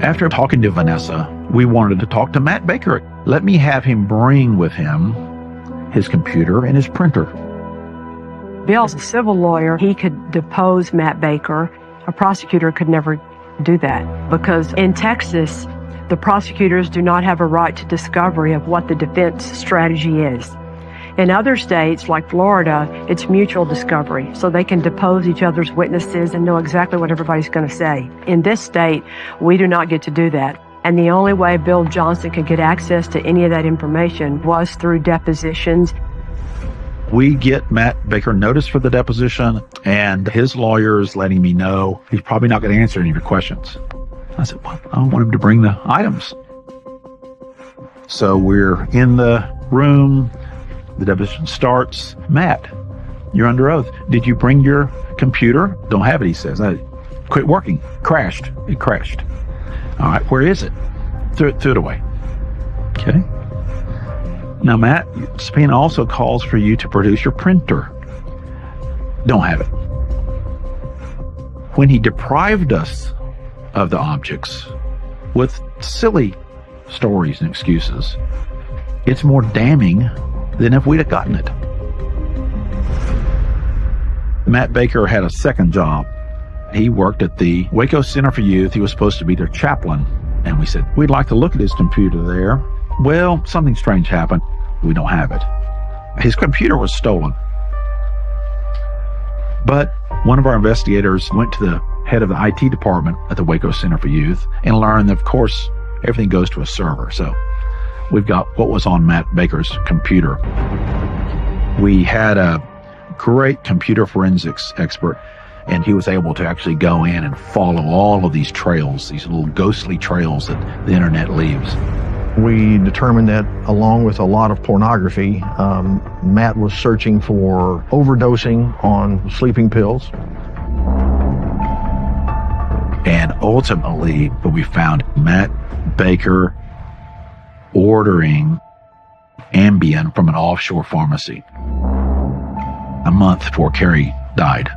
After talking to Vanessa, we wanted to talk to Matt Baker. Let me have him bring with him his computer and his printer. Bill's a civil lawyer. He could depose Matt Baker. A prosecutor could never do that because in Texas, the prosecutors do not have a right to discovery of what the defense strategy is. In other states, like Florida, it's mutual discovery, so they can depose each other's witnesses and know exactly what everybody's going to say. In this state, we do not get to do that. And the only way Bill Johnson could get access to any of that information was through depositions. We get Matt Baker notice for the deposition, and his lawyer is letting me know he's probably not going to answer any of your questions. I said, well, I don't want him to bring the items. So we're in the room. The deposition starts. Matt, you're under oath. Did you bring your computer? Don't have it, he says. I quit working. Crashed. It crashed. All right, where is it? Threw it away. Okay. Now, Matt, subpoena also calls for you to produce your printer. Don't have it. When he deprived us of the objects with silly stories and excuses, it's more damning than if we'd have gotten it. Matt Baker had a second job. He worked at the Waco Center for Youth. He was supposed to be their chaplain. And we said, we'd like to look at his computer there. Well, something strange happened. We don't have it. His computer was stolen. But one of our investigators went to the head of the IT department at the Waco Center for Youth and learned that, of course, everything goes to a server. So we've got what was on Matt Baker's computer. We had a great computer forensics expert, and he was able to actually go in and follow all of these trails, these little ghostly trails that the internet leaves. We determined that along with a lot of pornography, Matt was searching for overdosing on sleeping pills. And ultimately, what we found, Matt Baker ordering Ambien from an offshore pharmacy a month before Carrie died.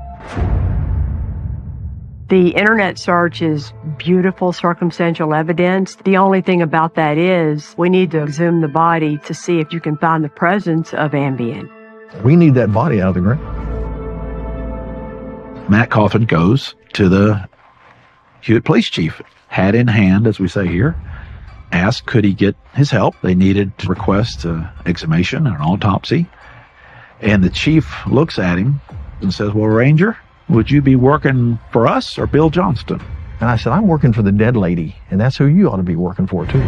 The internet search is beautiful circumstantial evidence. The only thing about that is we need to exhume the body to see if you can find the presence of Ambien. We need that body out of the ground. Matt Cawthon goes to the Hewitt police chief, hat in hand, as we say here, asked could he get his help. They needed to request an exhumation and an autopsy. And the chief looks at him and says, well, Ranger, would you be working for us or Bill Johnston? And I said, I'm working for the dead lady, and that's who you ought to be working for, too.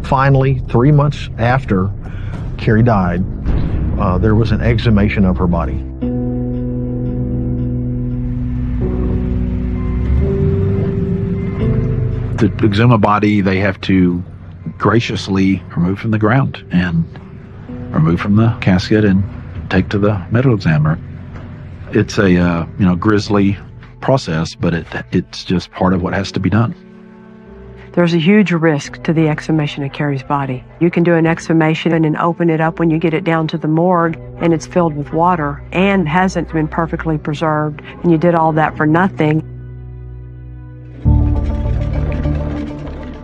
Finally, 3 months after Carrie died, there was an exhumation of her body. To exhume a body, they have to graciously remove from the ground and remove from the casket and take to the medical examiner. It's a grisly process, but it's just part of what has to be done. There's a huge risk to the exhumation of Carrie's body. You can do an exhumation and open it up when you get it down to the morgue and it's filled with water and hasn't been perfectly preserved, and you did all that for nothing.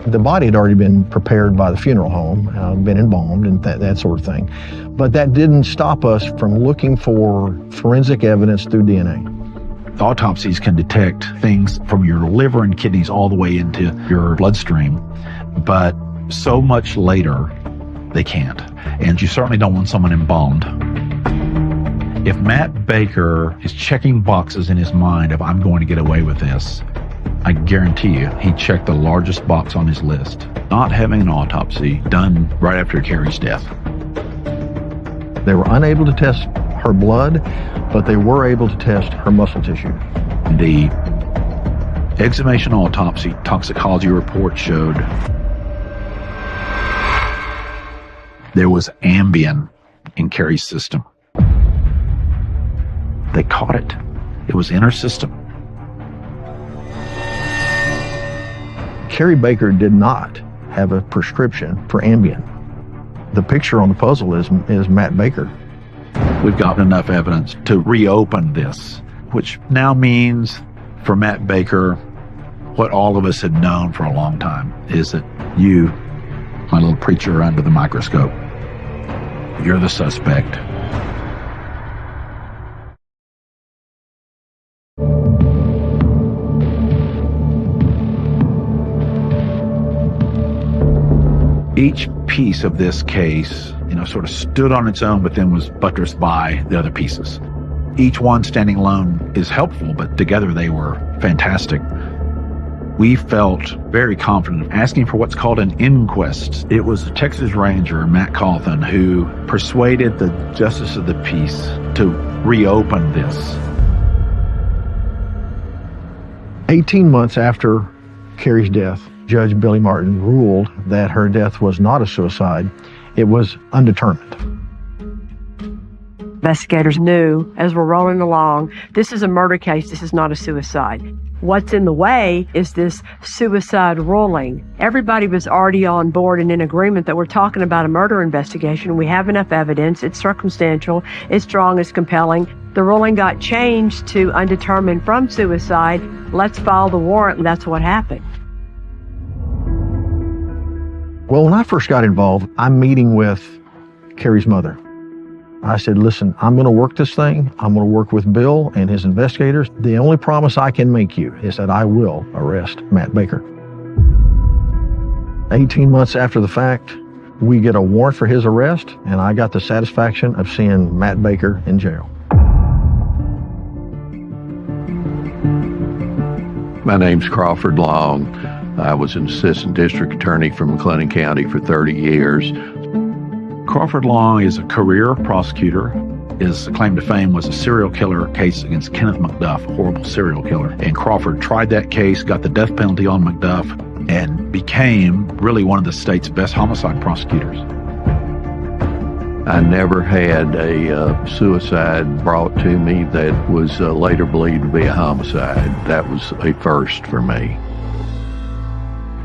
The body had already been prepared by the funeral home, been embalmed and that sort of thing. But that didn't stop us from looking for forensic evidence through DNA. Autopsies can detect things from your liver and kidneys all the way into your bloodstream, but so much later, they can't. And you certainly don't want someone embalmed. If Matt Baker is checking boxes in his mind of, I'm going to get away with this, I guarantee you, he checked the largest box on his list, not having an autopsy done right after Carrie's death. They were unable to test her blood, but they were able to test her muscle tissue. The exhumation autopsy toxicology report showed there was Ambien in Carrie's system. They caught it. It was in her system. Carrie Baker did not have a prescription for Ambien. The picture on the puzzle is Matt Baker. We've got enough evidence to reopen this, which now means for Matt Baker, what all of us had known for a long time is that you, my little preacher under the microscope, you're the suspect. Each piece of this case, sort of stood on its own, but then was buttressed by the other pieces. Each one standing alone is helpful, but together they were fantastic. We felt very confident asking for what's called an inquest. It was the Texas Ranger, Matt Cauthen, who persuaded the Justice of the Peace to reopen this. 18 months after Carrie's death, Judge Billy Martin ruled that her death was not a suicide. It was undetermined. Investigators knew as we're rolling along, this is a murder case, this is not a suicide. What's in the way is this suicide ruling. Everybody was already on board and in agreement that we're talking about a murder investigation. We have enough evidence, it's circumstantial, it's strong, it's compelling. The ruling got changed to undetermined from suicide. Let's file the warrant, and that's what happened. Well, when I first got involved, I'm meeting with Carrie's mother. I said, listen, I'm going to work this thing. I'm going to work with Bill and his investigators. The only promise I can make you is that I will arrest Matt Baker. 18 months after the fact, we get a warrant for his arrest, and I got the satisfaction of seeing Matt Baker in jail. My name's Crawford Long. I was an assistant district attorney for McLennan County for 30 years. Crawford Long is a career prosecutor. His claim to fame was a serial killer case against Kenneth McDuff, a horrible serial killer. And Crawford tried that case, got the death penalty on McDuff, and became really one of the state's best homicide prosecutors. I never had a suicide brought to me that was later believed to be a homicide. That was a first for me.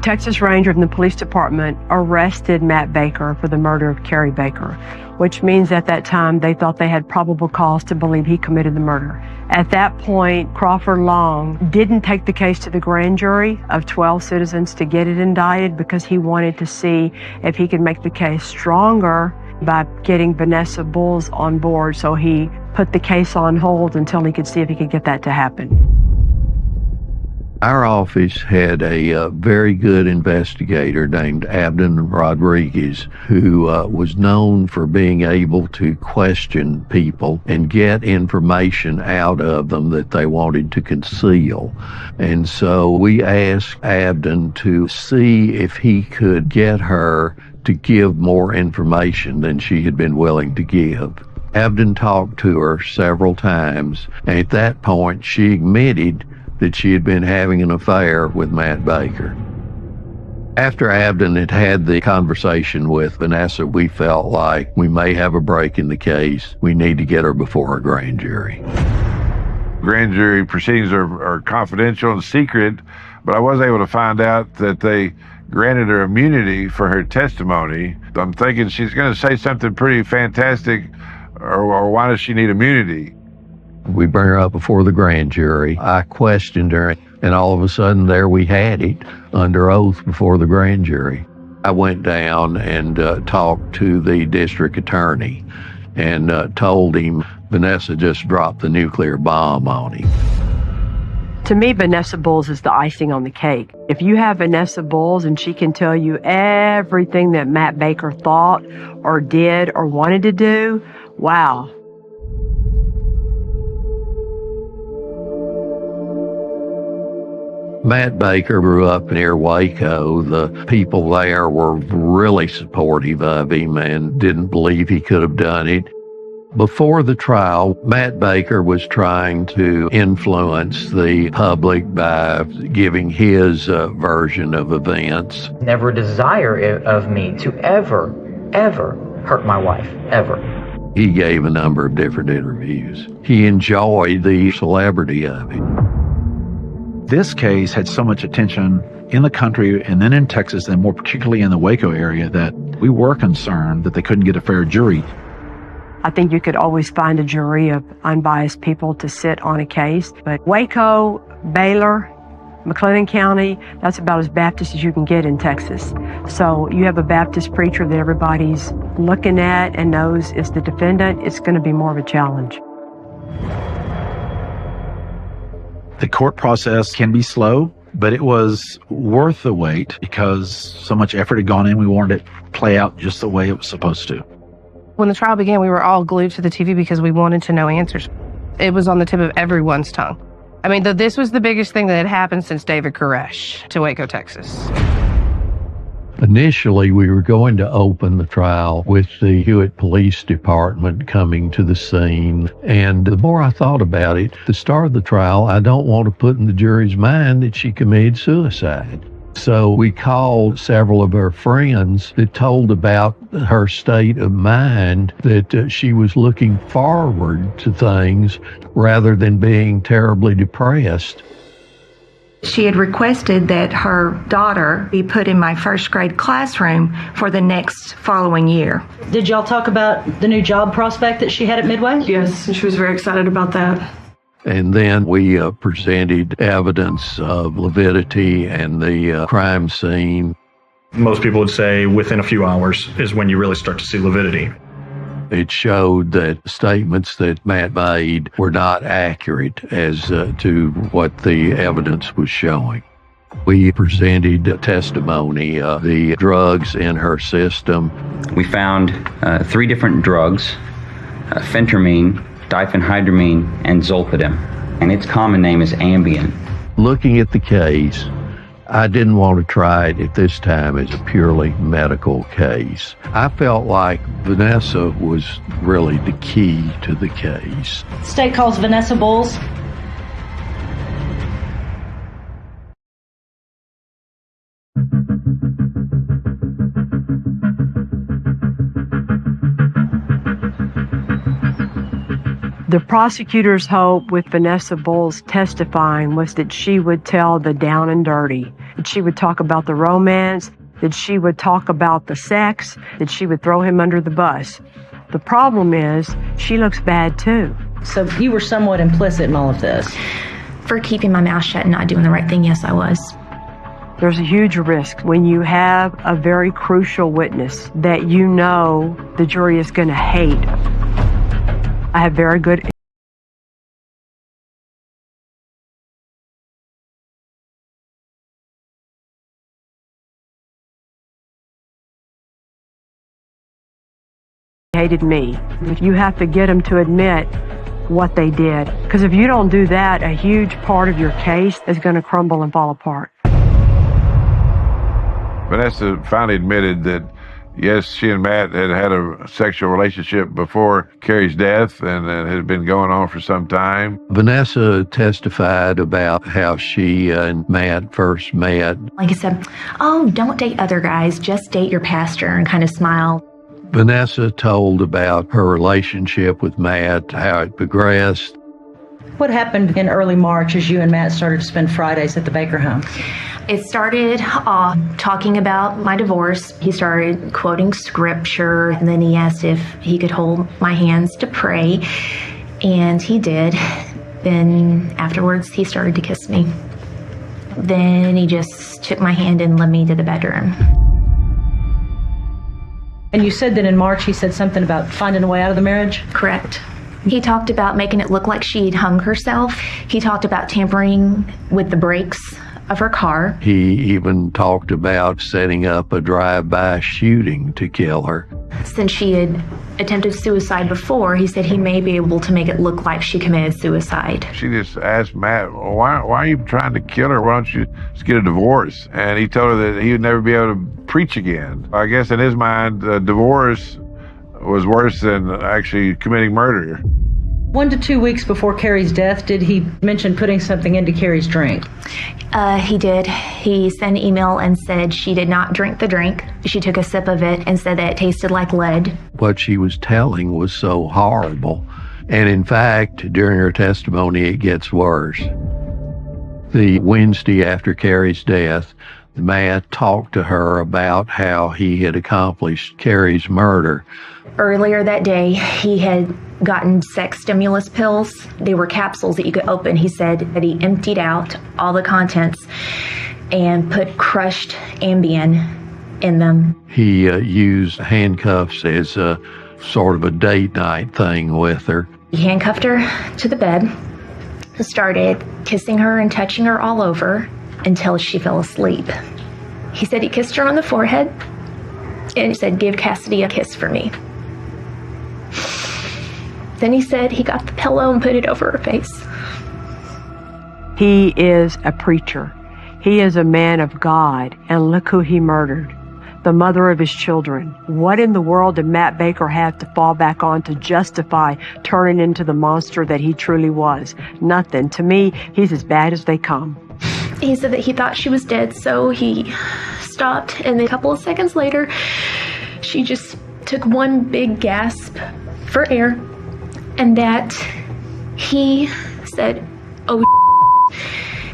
Texas Ranger from the police department arrested Matt Baker for the murder of Carrie Baker, which means at that time they thought they had probable cause to believe he committed the murder. At that point, Crawford Long didn't take the case to the grand jury of 12 citizens to get it indicted because he wanted to see if he could make the case stronger by getting Vanessa Bulls on board. So he put the case on hold until he could see if he could get that to happen. Our office had a very good investigator named Abden Rodriguez, who was known for being able to question people and get information out of them that they wanted to conceal. And so we asked Abden to see if he could get her to give more information than she had been willing to give. Abden talked to her several times, and at that point she admitted that she had been having an affair with Matt Baker. After Abden had had the conversation with Vanessa, we felt like we may have a break in the case. We need to get her before a grand jury. Grand jury proceedings are confidential and secret, but I was able to find out that they granted her immunity for her testimony. I'm thinking she's going to say something pretty fantastic, or why does she need immunity? We bring her up before the grand jury. I questioned her, and all of a sudden there we had it under oath before the grand jury. I went down and talked to the district attorney and told him Vanessa just dropped the nuclear bomb on him. To me, Vanessa Bowles is the icing on the cake. If you have Vanessa Bowles and she can tell you everything that Matt Baker thought or did or wanted to do, wow. Matt Baker grew up near Waco. The people there were really supportive of him and didn't believe he could have done it. Before the trial, Matt Baker was trying to influence the public by giving his version of events. Never a desire of me to ever hurt my wife, ever. He gave a number of different interviews. He enjoyed the celebrity of it. This case had so much attention in the country and then in Texas, and more particularly in the Waco area, that we were concerned that they couldn't get a fair jury. I think you could always find a jury of unbiased people to sit on a case. But Waco, Baylor, McLennan County, that's about as Baptist as you can get in Texas. So you have a Baptist preacher that everybody's looking at and knows is the defendant, it's going to be more of a challenge. The court process can be slow, but it was worth the wait because so much effort had gone in. We wanted it to play out just the way it was supposed to. When the trial began, we were all glued to the TV because we wanted to know answers. It was on the tip of everyone's tongue. I mean, this was the biggest thing that had happened since David Koresh to Waco, Texas. Initially, we were going to open the trial with the Hewitt Police Department coming to the scene. And the more I thought about it, the start of the trial, I don't want to put in the jury's mind that she committed suicide. So we called several of her friends that told about her state of mind, that she was looking forward to things rather than being terribly depressed. She had requested that her daughter be put in my first grade classroom for the next following year. Did y'all talk about the new job prospect that she had at Midway? Yes, and she was very excited about that. And then we presented evidence of lividity and the crime scene. Most people would say within a few hours is when you really start to see lividity. It showed that statements that Matt made were not accurate as to what the evidence was showing. We presented testimony of the drugs in her system. We found 3 different drugs, phentermine, diphenhydramine, and zolpidem, and its common name is Ambien. Looking at the case, I didn't want to try it at this time as a purely medical case. I felt like Vanessa was really the key to the case. State calls Vanessa Bowles. The prosecutor's hope with Vanessa Bowles testifying was that she would tell the down and dirty, that she would talk about the romance, that she would talk about the sex, that she would throw him under the bus. The problem is, she looks bad too. So you were somewhat implicit in all of this. For keeping my mouth shut and not doing the right thing, yes, I was. There's a huge risk when you have a very crucial witness that you know the jury is going to hate. I have very good hated me. You have to get them to admit what they did. Because if you don't do that, a huge part of your case is going to crumble and fall apart. Vanessa finally admitted that Yes, she and Matt had had a sexual relationship before Carrie's death, and it had been going on for some time. Vanessa testified about how she and Matt first met. Like I said, oh, don't date other guys, just date your pastor, and kind of smile. Vanessa told about her relationship with Matt, how it progressed. What happened in early March as you and Matt started to spend Fridays at the Baker home? It started off talking about my divorce. He started quoting scripture, and then he asked if he could hold my hands to pray, and he did. Then afterwards, he started to kiss me. Then he just took my hand and led me to the bedroom. And you said that in March he said something about finding a way out of the marriage? Correct. He talked about making it look like she'd hung herself. He talked about tampering with the brakes of her car. He even talked about setting up a drive-by shooting to kill her. Since she had attempted suicide before, he said he may be able to make it look like she committed suicide. She just asked Matt, why are you trying to kill her? Why don't you just get a divorce? And he told her that he would never be able to preach again. I guess in his mind, divorce was worse than actually committing murder. 1 to 2 weeks before Carrie's death, did he mention putting something into Carrie's drink? He did. He sent an email and said she did not drink the drink. She took a sip of it and said that it tasted like lead. What she was telling was so horrible. And in fact, during her testimony, it gets worse. The Wednesday after Carrie's death, Matt talked to her about how he had accomplished Carrie's murder. Earlier that day, he had gotten sex stimulus pills. They were capsules that you could open. He said that he emptied out all the contents and put crushed Ambien in them. He used handcuffs as a sort of a date night thing with her. He handcuffed her to the bed, started kissing her and touching her all over until she fell asleep. He said he kissed her on the forehead and he said, "Give Cassidy a kiss for me." Then he said he got the pillow and put it over her face. He is a preacher. He is a man of God, and look who he murdered. The mother of his children. What in the world did Matt Baker have to fall back on to justify turning into the monster that he truly was? Nothing. To me, he's as bad as they come. He said that he thought she was dead, so he stopped, and then a couple of seconds later, she just took one big gasp for air, and that he said, "Oh,"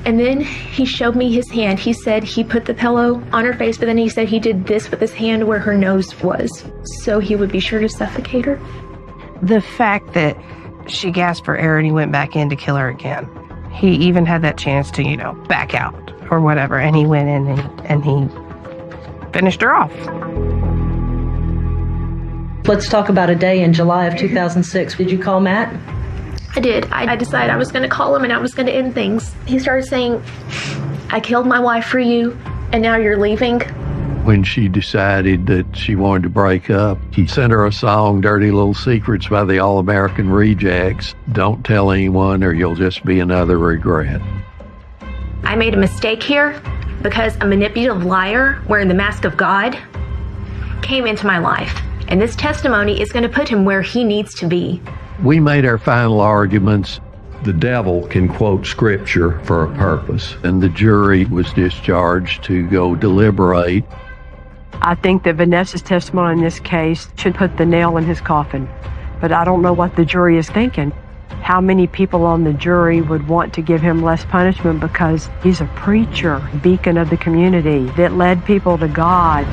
and then he showed me his hand. He said he put the pillow on her face, but then he said he did this with his hand where her nose was, so he would be sure to suffocate her. The fact that she gasped for air and he went back in to kill her again. He even had that chance to, back out or whatever, and he went in and he finished her off. Let's talk about a day in July of 2006. Did you call Matt? I did. I decided I was going to call him and I was going to end things. He started saying, "I killed my wife for you, and now you're leaving." When she decided that she wanted to break up, he sent her a song, Dirty Little Secrets by the All-American Rejects. Don't tell anyone or you'll just be another regret. I made a mistake here because a manipulative liar wearing the mask of God came into my life. And this testimony is going to put him where he needs to be. We made our final arguments. The devil can quote scripture for a purpose, and the jury was discharged to go deliberate. I think that Vanessa's testimony in this case should put the nail in his coffin. But I don't know what the jury is thinking. How many people on the jury would want to give him less punishment because he's a preacher, beacon of the community that led people to God.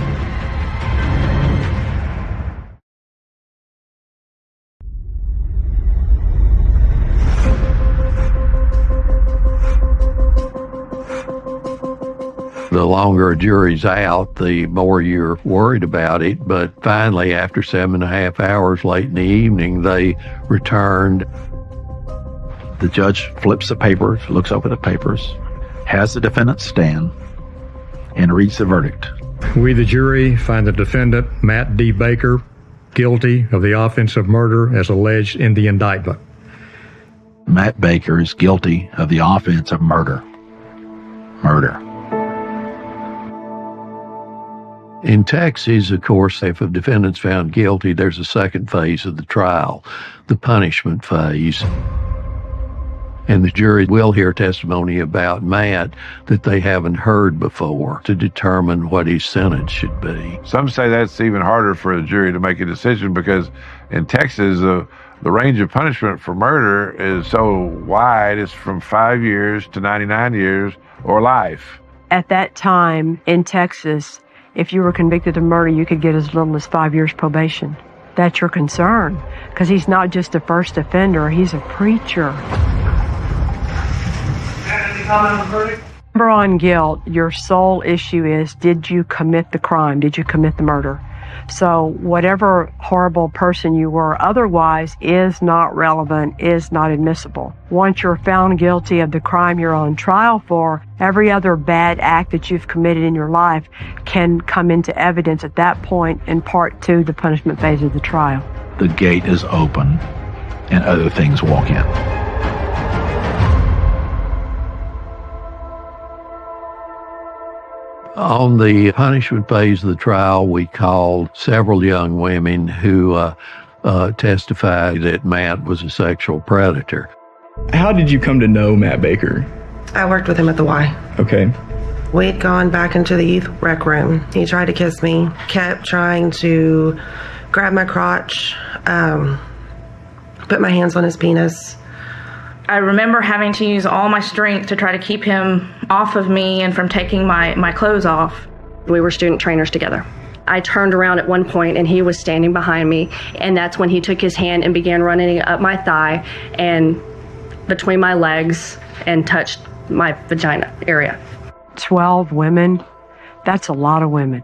The longer a jury's out, the more you're worried about it. But finally, after 7.5 hours late in the evening, they returned. The judge flips the papers, looks over the papers, has the defendant stand, and reads the verdict. We, the jury, find the defendant, Matt D. Baker, guilty of the offense of murder as alleged in the indictment. Matt Baker is guilty of the offense of murder. Murder. In Texas, of course, if a defendant's found guilty, there's a second phase of the trial, the punishment phase. And the jury will hear testimony about Matt that they haven't heard before to determine what his sentence should be. Some say that's even harder for a jury to make a decision because in Texas, the range of punishment for murder is so wide. It's from 5 years to 99 years or life. At that time in Texas, if you were convicted of murder, you could get as little as 5 years probation. That's your concern, because he's not just a first offender, he's a preacher. Remember, on guilt, your sole issue is, did you commit the crime? Did you commit the murder? So whatever horrible person you were otherwise is not relevant, is not admissible. Once you're found guilty of the crime you're on trial for, every other bad act that you've committed in your life can come into evidence at that point in part two, the punishment phase of the trial. The gate is open and other things walk in. On the punishment phase of the trial, we called several young women who testified that Matt was a sexual predator. How did you come to know Matt Baker? I worked with him at the Y. Okay. We'd gone back into the youth rec room. He tried to kiss me, kept trying to grab my crotch, put my hands on his penis. I remember having to use all my strength to try to keep him off of me and from taking my clothes off. We were student trainers together. I turned around at one point and he was standing behind me, and that's when he took his hand and began running up my thigh and between my legs and touched my vagina area. 12 women, that's a lot of women.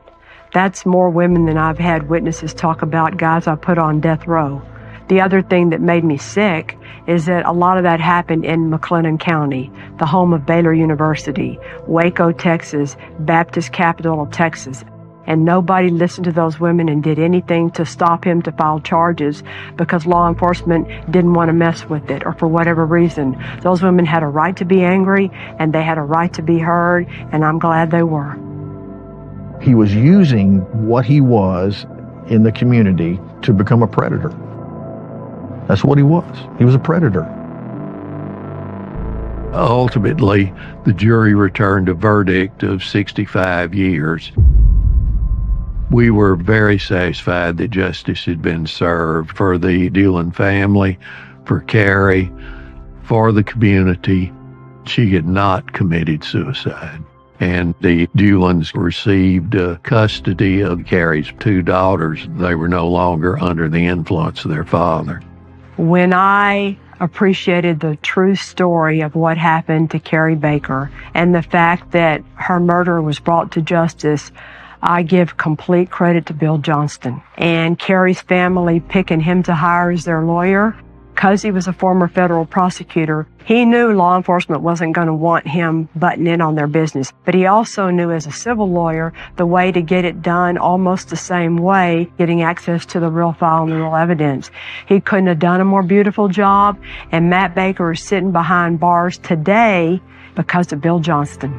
That's more women than I've had witnesses talk about guys I put on death row. The other thing that made me sick is that a lot of that happened in McLennan County, the home of Baylor University, Waco, Texas, Baptist capital of Texas. And nobody listened to those women and did anything to stop him to file charges because law enforcement didn't want to mess with it, or for whatever reason. Those women had a right to be angry and they had a right to be heard, and I'm glad they were. He was using what he was in the community to become a predator. That's what he was. He was a predator. Ultimately, the jury returned a verdict of 65 years. We were very satisfied that justice had been served for the Dulin family, for Carrie, for the community. She had not committed suicide. And the Dulins received custody of Carrie's 2 daughters. They were no longer under the influence of their father. When I appreciated the true story of what happened to Carrie Baker and the fact that her murderer was brought to justice, I give complete credit to Bill Johnston and Carrie's family picking him to hire as their lawyer. Because he was a former federal prosecutor, he knew law enforcement wasn't going to want him butting in on their business. But he also knew as a civil lawyer the way to get it done almost the same way, getting access to the real file and the real evidence. He couldn't have done a more beautiful job, and Matt Baker is sitting behind bars today because of Bill Johnston.